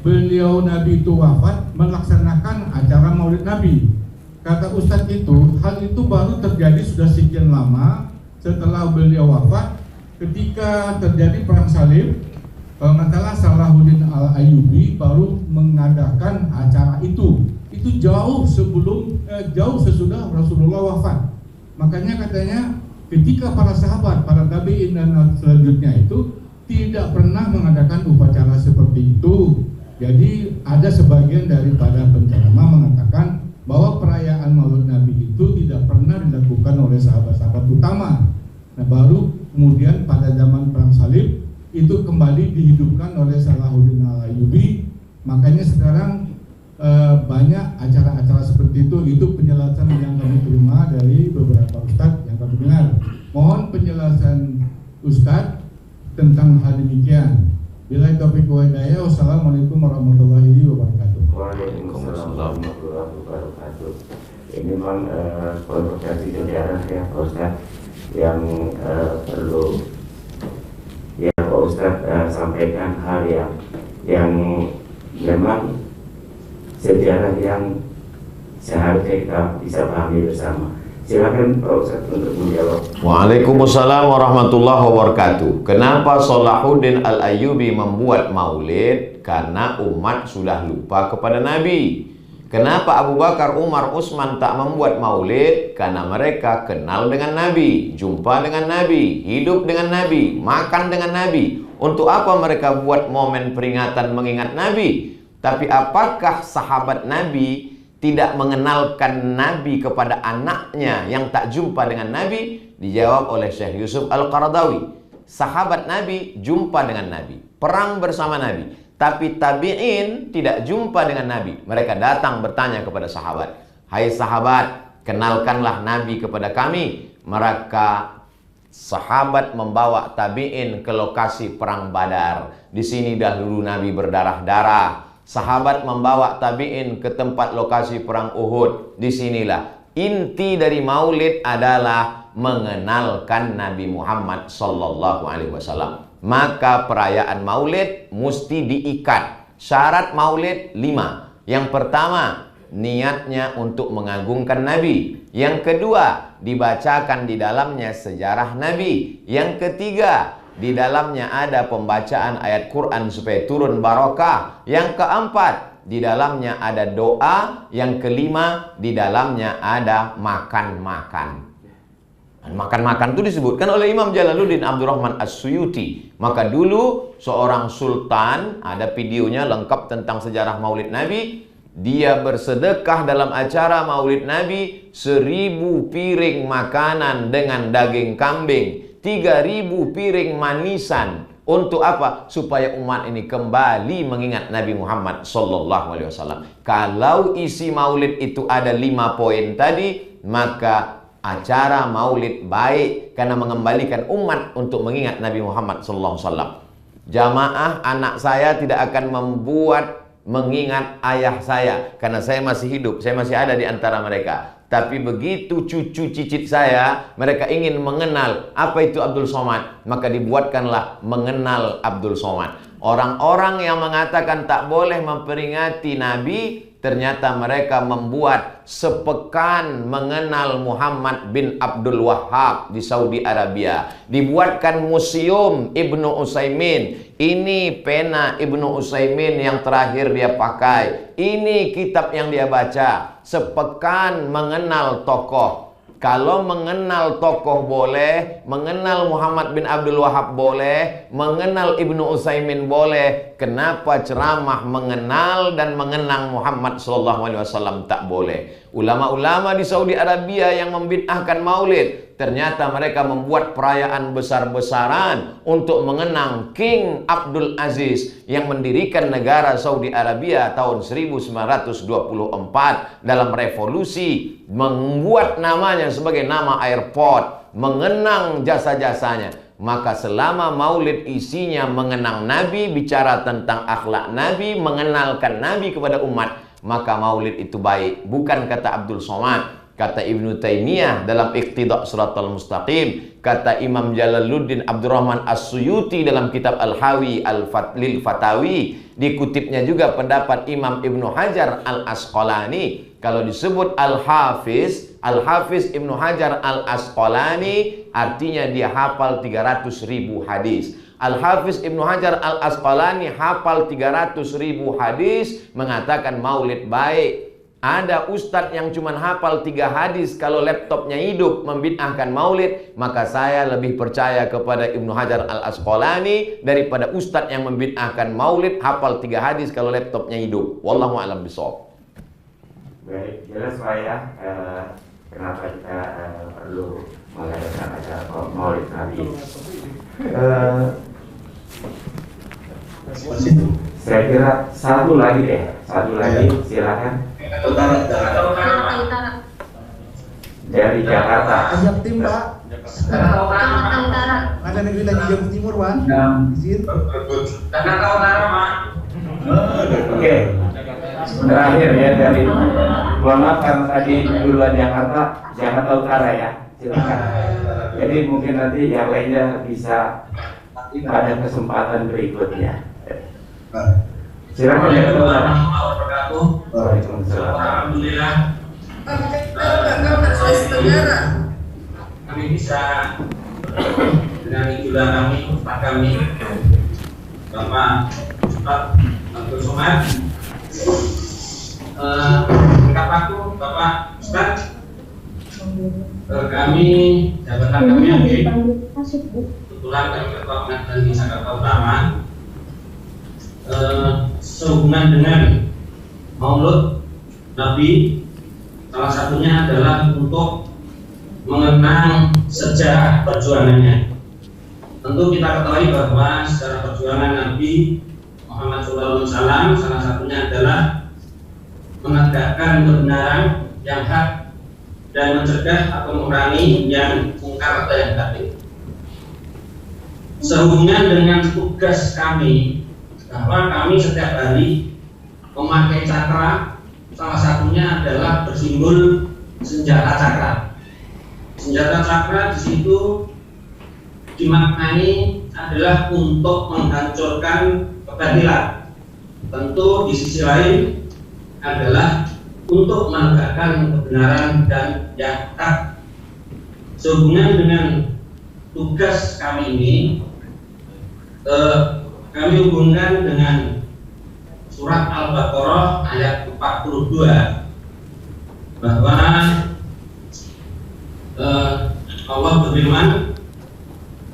beliau Nabi itu wafat melaksanakan acara Maulid Nabi. Kata Ustadz itu, hal itu baru terjadi sudah sekian lama setelah beliau wafat, ketika terjadi perang salib. Kalau nggak salah Salahuddin Al-Ayyubi baru mengadakan acara itu. Itu jauh sesudah Rasulullah wafat. Makanya katanya ketika para sahabat, para tabi'in dan selanjutnya itu tidak pernah mengadakan upacara seperti itu. Jadi ada sebagian daripada penceramah mengatakan bahwa perayaan Maulid Nabi itu tidak pernah dilakukan oleh sahabat-sahabat utama. Nah, baru kemudian pada zaman perang salib itu kembali dihidupkan oleh Salahuddin Al-Ayyubi. Makanya sekarang banyak acara-acara seperti itu penjelasan yang kami terima dari beberapa ustadz yang kami dengar. Mohon penjelasan ustadz tentang hal demikian. Billahi taufiq wa hidayah. Wassalamualaikum warahmatullahi wabarakatuh. Waalaikumsalam warahmatullahi wabarakatuh. ini memang kontroversi sejarah ya Pak Ustadz, yang perlu ya Pak Ustadz sampaikan hal yang memang sejarah yang seharusnya kita bisa pahami bersama. Silakan Pak Ustadz untuk menjawab. Waalaikumsalam warahmatullahi wabarakatuh. Kenapa Salahuddin Al-Ayyubi membuat maulid? Karena umat sudah lupa kepada Nabi. Kenapa Abu Bakar, Umar, Utsman tak membuat maulid? Karena mereka kenal dengan Nabi, jumpa dengan Nabi, hidup dengan Nabi, makan dengan Nabi. Untuk apa mereka buat momen peringatan mengingat Nabi? Tapi apakah sahabat Nabi tidak mengenalkan Nabi kepada anaknya yang tak jumpa dengan Nabi? Dijawab oleh Syekh Yusuf Al-Qaradawi. Sahabat Nabi jumpa dengan Nabi, perang bersama Nabi. Tapi tabi'in tidak jumpa dengan Nabi. Mereka datang bertanya kepada sahabat, "Hai sahabat, kenalkanlah Nabi kepada kami." Maka sahabat membawa tabi'in ke lokasi perang Badar. Di sini dahulu Nabi berdarah-darah. Sahabat membawa tabi'in ke tempat lokasi perang Uhud. Disinilah inti dari maulid adalah mengenalkan Nabi Muhammad sallallahu alaihi wasallam. Maka perayaan maulid mesti diikat. Syarat maulid 5. Yang pertama, niatnya untuk mengagungkan Nabi. Yang kedua, dibacakan di dalamnya sejarah Nabi. Yang ketiga, di dalamnya ada pembacaan ayat Quran supaya turun barokah. Yang keempat, di dalamnya ada doa. Yang kelima, di dalamnya ada makan-makan. Makan-makan itu disebutkan oleh Imam Jalaluddin Abdurrahman As-Suyuti. Maka dulu seorang sultan, ada videonya lengkap tentang sejarah maulid Nabi. Dia bersedekah dalam acara maulid Nabi 1000 piring makanan dengan daging kambing, 3000 piring manisan. Untuk apa? Supaya umat ini kembali mengingat Nabi Muhammad sallallahu alaihi wasallam. Kalau isi maulid itu ada 5 poin tadi, maka acara maulid baik karena mengembalikan umat untuk mengingat Nabi Muhammad sallallahu alaihi wasallam. Jamaah, anak saya tidak akan membuat mengingat ayah saya karena saya masih hidup, saya masih ada di antara mereka. Tapi begitu cucu cicit saya, mereka ingin mengenal apa itu Abdul Somad, maka dibuatkanlah mengenal Abdul Somad. Orang-orang yang mengatakan tak boleh memperingati Nabi, ternyata mereka membuat sepekan mengenal Muhammad bin Abdul Wahhab di Saudi Arabia. Dibuatkan museum Ibnu Utsaimin. Ini pena Ibnu Utsaimin yang terakhir dia pakai. Ini kitab yang dia baca. Sepekan mengenal tokoh. Kalau mengenal tokoh boleh, mengenal Muhammad bin Abdul Wahhab boleh, mengenal Ibnu Utsaimin boleh. Kenapa ceramah mengenal dan mengenang Muhammad SAW tak boleh? Ulama-ulama di Saudi Arabia yang membid'ahkan maulid, ternyata mereka membuat perayaan besar-besaran untuk mengenang King Abdul Aziz yang mendirikan negara Saudi Arabia tahun 1924 dalam revolusi, membuat namanya sebagai nama airport, mengenang jasa-jasanya. Maka selama maulid isinya mengenang Nabi, bicara tentang akhlak Nabi, mengenalkan Nabi kepada umat, maka maulid itu baik. Bukan kata Abdul Somad, kata Ibnu Taimiyah dalam Iqtida' Shiratal Mustaqim, kata Imam Jalaluddin Abdurrahman As-Suyuti dalam kitab Al-Hawi Al-Lil Fatawi. Dikutipnya juga pendapat Imam Ibnu Hajar Al-Asqalani. Kalau disebut Al-Hafiz Ibnu Hajar Al-Asqalani, artinya dia hafal 300.000 hadis. Al-Hafiz Ibnu Hajar Al-Asqalani hafal 300.000 hadis, mengatakan maulid baik. Ada ustadz yang cuma hafal 3 hadis kalau laptopnya hidup membid'ahkan maulid, maka saya lebih percaya kepada Ibnu Hajar Al-Asqalani daripada ustadz yang membid'ahkan maulid hafal 3 hadis kalau laptopnya hidup. Wallahu a'lam bishawab. Baik, jelas Pak ya, kenapa kita perlu mengadakan acara maulid Nabi. Saya kira satu lagi silakan. Dari Jakarta. Ajak tim Pak. Ada negeri lagi Jawa Timur Wan. Izin. Oke. Terakhir ya dari, mohon maaf karena tadi duluan Jakarta Utara ya, silakan. Jadi mungkin nanti yang lainnya bisa pada kesempatan berikutnya. Silakan ya Ketua. Waalaikumsalam. Alhamdulillah. Kami bisa dengan idola kami, Pak kami, Bapak Ustadz Abdul Somad. Aku Bapak Ustadz, kami jabatan kami yang kebetulan kami Ketua Pengadilan di Jakarta Utara, sehubungan dengan Maulud Nabi, salah satunya adalah untuk mengenang sejarah perjuangannya. Tentu kita ketahui bahwa sejarah perjuangan Nabi Muhammad SAW salah satunya adalah menegakkan kebenaran yang hak dan mencegah atau mengurangi yang mungkar atau yang batil. Sehubungan dengan tugas kami, bahwa kami setiap hari memakai cakra, salah satunya adalah bersimbol senjata cakra. Senjata cakra di situ dimaknai adalah untuk menghancurkan kebatilan. Tentu di sisi lain adalah untuk menegakkan kebenaran dan yang hak. Sehubungan dengan tugas kami ini, kami hubungkan dengan surat Al-Baqarah ayat 42 bahwa Allah berfirman,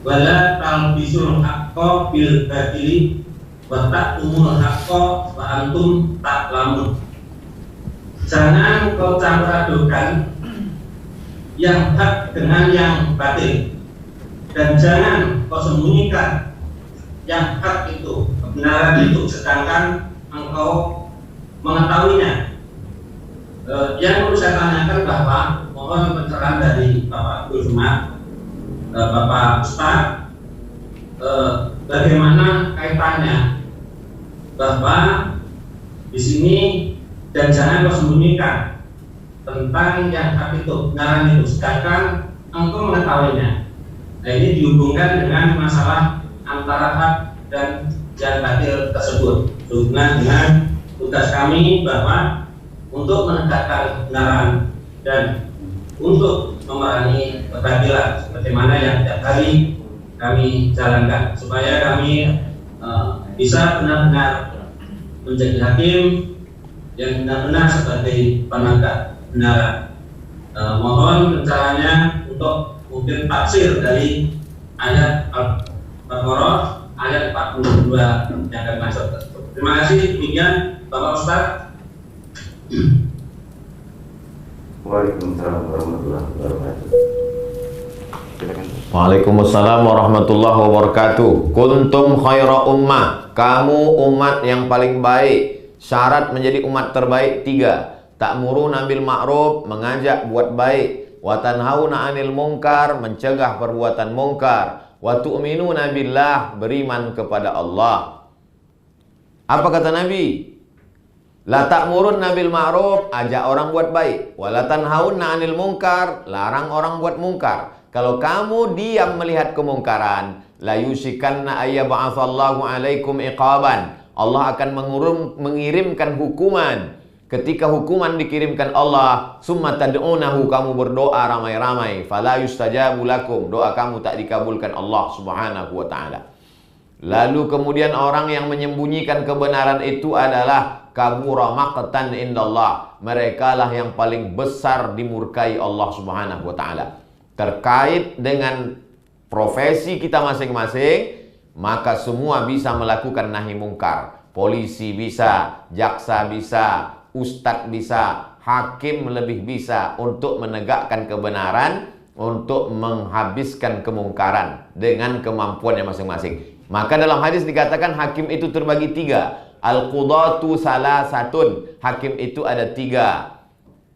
wala talbisul haqqo bil batili wa ta'tumul haqqo wa antum ta'lamun. Jangan kau campur adukan yang hak dengan yang batil, dan jangan kau sembunyikan yang hak itu, kebenaran itu, sedangkan engkau mengetahuinya. Yang perlu saya tanyakan bahwa mohon pencerahan dari Bapak Abdul Somad, Bapak Ustadz, bagaimana kaitannya bahwa di sini dan jangan kau sembunyikan tentang yang hak itu, kebenaran itu, sedangkan engkau mengetahuinya. Nah, ini dihubungkan dengan masalah antara hak dan yang batil tersebut. Hubungan dengan tugas kami bahwa untuk menegakkan kebenaran dan untuk memerangi kebatilan, sebagaimana yang setiap hari kami jalankan, supaya kami bisa benar-benar menjadi hakim yang benar-benar sebagai penegak kebenaran. Mohon pencerahannya untuk mungkin tafsir dari ayat Al-Baqarah ayat 42 yang akan masuk. Terima kasih. Demikian Bapak Ustadz. Waalaikumsalam warahmatullahi wabarakatuh. Waalaikumsalam warahmatullahi wabarakatuh. Kuntum khaira ummah, kamu umat yang paling baik. Syarat menjadi umat terbaik 3. Ta'muruna bil ma'ruf, mengajak buat baik. Wa tanhauna 'anil munkar, mencegah perbuatan munkar. Wa tu'minuna billah, beriman kepada Allah. Apa kata Nabi? La ta'murunna bil ma'ruf, ajak orang buat baik. Wa la tanhauna 'anil munkar, larang orang buat munkar. Kalau kamu diam melihat kemungkaran, la yusikanna ayyab'atsallahu 'alaikum iqaban. Allah akan mengirimkan hukuman. Ketika hukuman dikirimkan Allah, summa tad'unahu, kamu berdoa ramai-ramai, fala yustajabu lakum, doa kamu tak dikabulkan Allah Subhanahu wa taala. Lalu kemudian orang yang menyembunyikan kebenaran itu adalah kabura maqtan indallah. Mereka lah yang paling besar dimurkai Allah Subhanahu wa taala. Terkait dengan profesi kita masing-masing, maka semua bisa melakukan nahi mungkar. Polisi bisa, jaksa bisa, ustadz bisa, hakim lebih bisa untuk menegakkan kebenaran, untuk menghabiskan kemungkaran dengan kemampuannya masing-masing. Maka dalam hadis dikatakan hakim itu terbagi 3. Al-qudatu salasatun, hakim itu ada 3.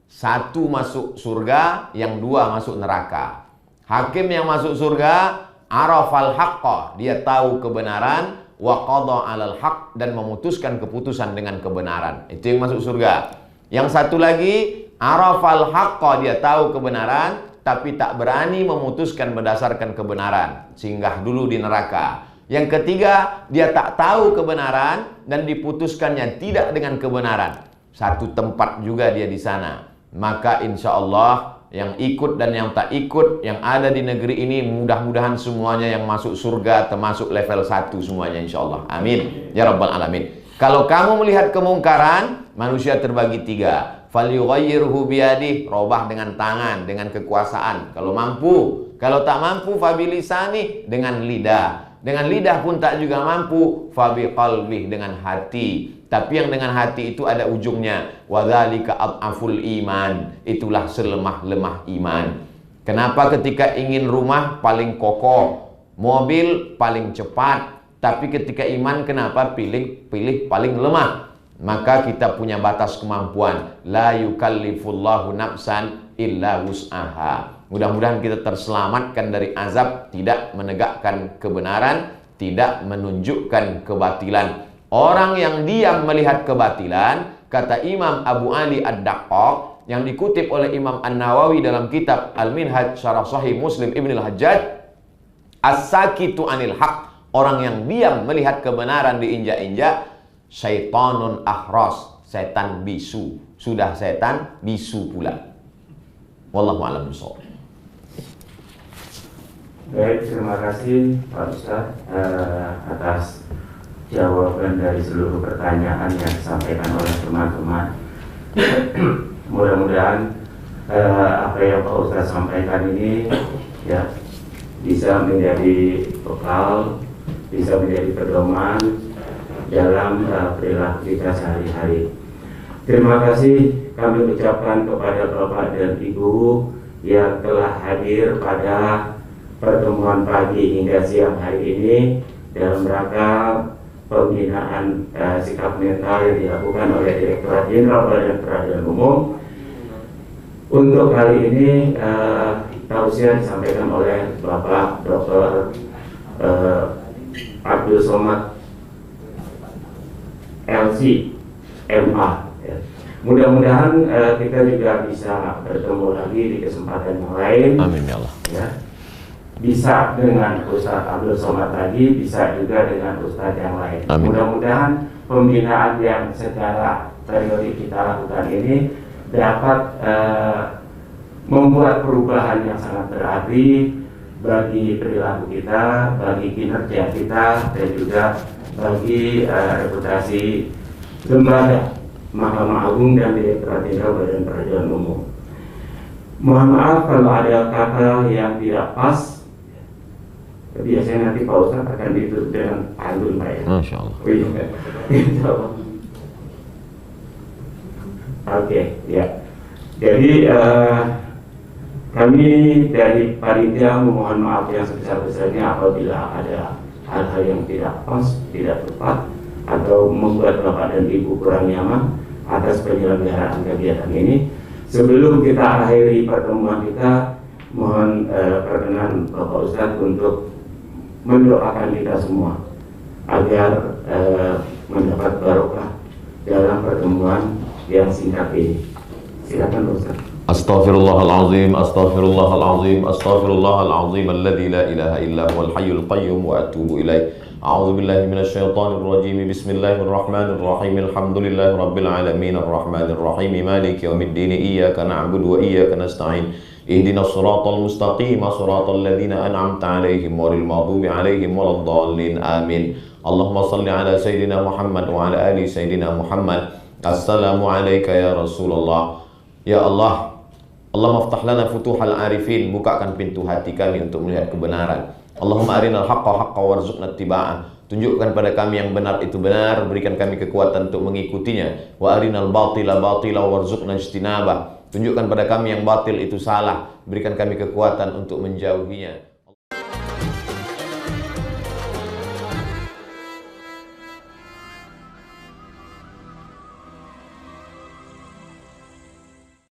1 masuk surga, yang 2 masuk neraka. Hakim yang masuk surga arafal haqqa, dia tahu kebenaran, wa qada 'alal haq, dan memutuskan keputusan dengan kebenaran. Itu yang masuk surga. Yang satu lagi, arafal haqqa, dia tahu kebenaran tapi tak berani memutuskan berdasarkan kebenaran, singgah dulu di neraka. Yang ketiga, dia tak tahu kebenaran dan diputuskannya tidak dengan kebenaran. Satu tempat juga dia di sana. Maka insya Allah yang ikut dan yang tak ikut yang ada di negeri ini, mudah-mudahan semuanya yang masuk surga termasuk level 1 semuanya insya Allah. Amin ya rabbal alamin. Kalau kamu melihat kemungkaran, manusia terbagi 3. Falyughayyirhu biyadihi, robah dengan tangan, dengan kekuasaan kalau mampu. Kalau tak mampu, fabilisani, dengan lidah. Dengan lidah pun tak juga mampu, fabiqalbih, dengan hati. Tapi yang dengan hati itu ada ujungnya. Wadzalika ad'aful iman, itulah selemah-lemah iman. Kenapa ketika ingin rumah paling kokoh, mobil paling cepat, tapi ketika iman kenapa pilih paling lemah? Maka kita punya batas kemampuan. La yukallifullahu nafsan illa wus'aha. Mudah-mudahan kita terselamatkan dari azab tidak menegakkan kebenaran, tidak menunjukkan kebatilan. Orang yang diam melihat kebatilan, kata Imam Abu Ali Ad-Daqqaq, yang dikutip oleh Imam An-Nawawi dalam kitab Al-Minhaj Syarah Sahih Muslim Ibn al-Hajjaj, as-sakitu anil haq, orang yang diam melihat kebenaran diinjak-injak, syaitanun ahras, setan bisu. Sudah setan bisu pula. Wallahu a'lam bishawab. Baik, terima kasih Pak Ustadz atas jawaban dari seluruh pertanyaan yang disampaikan oleh teman-teman. Mudah-mudahan apa yang Pak Ustadz sampaikan ini ya bisa menjadi bekal, bisa menjadi pedoman dalam perilaku kita sehari-hari. Terima kasih kami ucapkan kepada Bapak dan Ibu yang telah hadir pada pertemuan pagi hingga siang hari ini dalam rangka pembinaan sikap mental yang dilakukan oleh Direktorat Jenderal Badan Peradilan Umum. Untuk kali ini tausiah disampaikan oleh Bapak Dr. Abdul Somad LC MA. Ya. Mudah-mudahan kita juga bisa bertemu lagi di kesempatan yang lain. Amin ya Allah. Ya. Bisa dengan Ustadz Abdul Somad tadi, bisa juga dengan Ustadz yang lain. Mudah-mudahan pembinaan yang secara periode kita lakukan ini dapat membuat perubahan yang sangat berarti bagi perilaku kita, bagi kinerja kita, dan juga bagi reputasi lembaga Mahkamah Agung dan Direktorat Jenderal Badan Peradilan Umum. Mohon maaf kalau ada kata yang tidak pas. Biasanya nanti Pak Ustadz akan ditutup dengan pantun, Pak ya. Masya Allah. Oke, ya. Jadi kami dari panitia memohon maaf yang sebesar-besarnya apabila ada hal-hal yang tidak pas, tidak tepat, atau membuat Bapak dan Ibu kurang nyaman atas penyelenggaraan kegiatan ini. Sebelum kita akhiri pertemuan kita, mohon perkenan Bapak Ustadz untuk mendoakan kita semua agar mendapat barokah dalam pertemuan yang singkat ini. Silakan Ustaz. Astaghfirullahalazim, astaghfirullahalazim, astaghfirullahalazim alladzi la ilaha illa huwal hayyul qayyum wa atubu ilaih. A'udzu billahi minasyaitonir rajim. Bismillahirrahmanirrahim. Alhamdulillahi rabbil alamin arrahmanir rahim maliki yaumiddin. Iyyaka na'budu wa iyyaka nasta'in. Ihdinas siratal mustaqim, siratal ladzina an'amta 'alaihim ghairil maghdubi 'alaihim waladdallin. Amin. Allahumma shalli ala sayidina Muhammad wa ala ali sayidina Muhammad. Assalamu alayka ya Rasulullah. Ya Allah, Allahumma aftah lana futuhal arifin, bukakan pintu hati kami untuk melihat kebenaran. Allahumma arinal haqqa haqqa warzuqna ittiba'ah, tunjukkan pada kami yang benar itu benar, berikan kami kekuatan untuk mengikutinya. Wa arinal batila batila warzuqna ijtinabah, tunjukkan pada kami yang batil itu salah, berikan kami kekuatan untuk menjauhinya.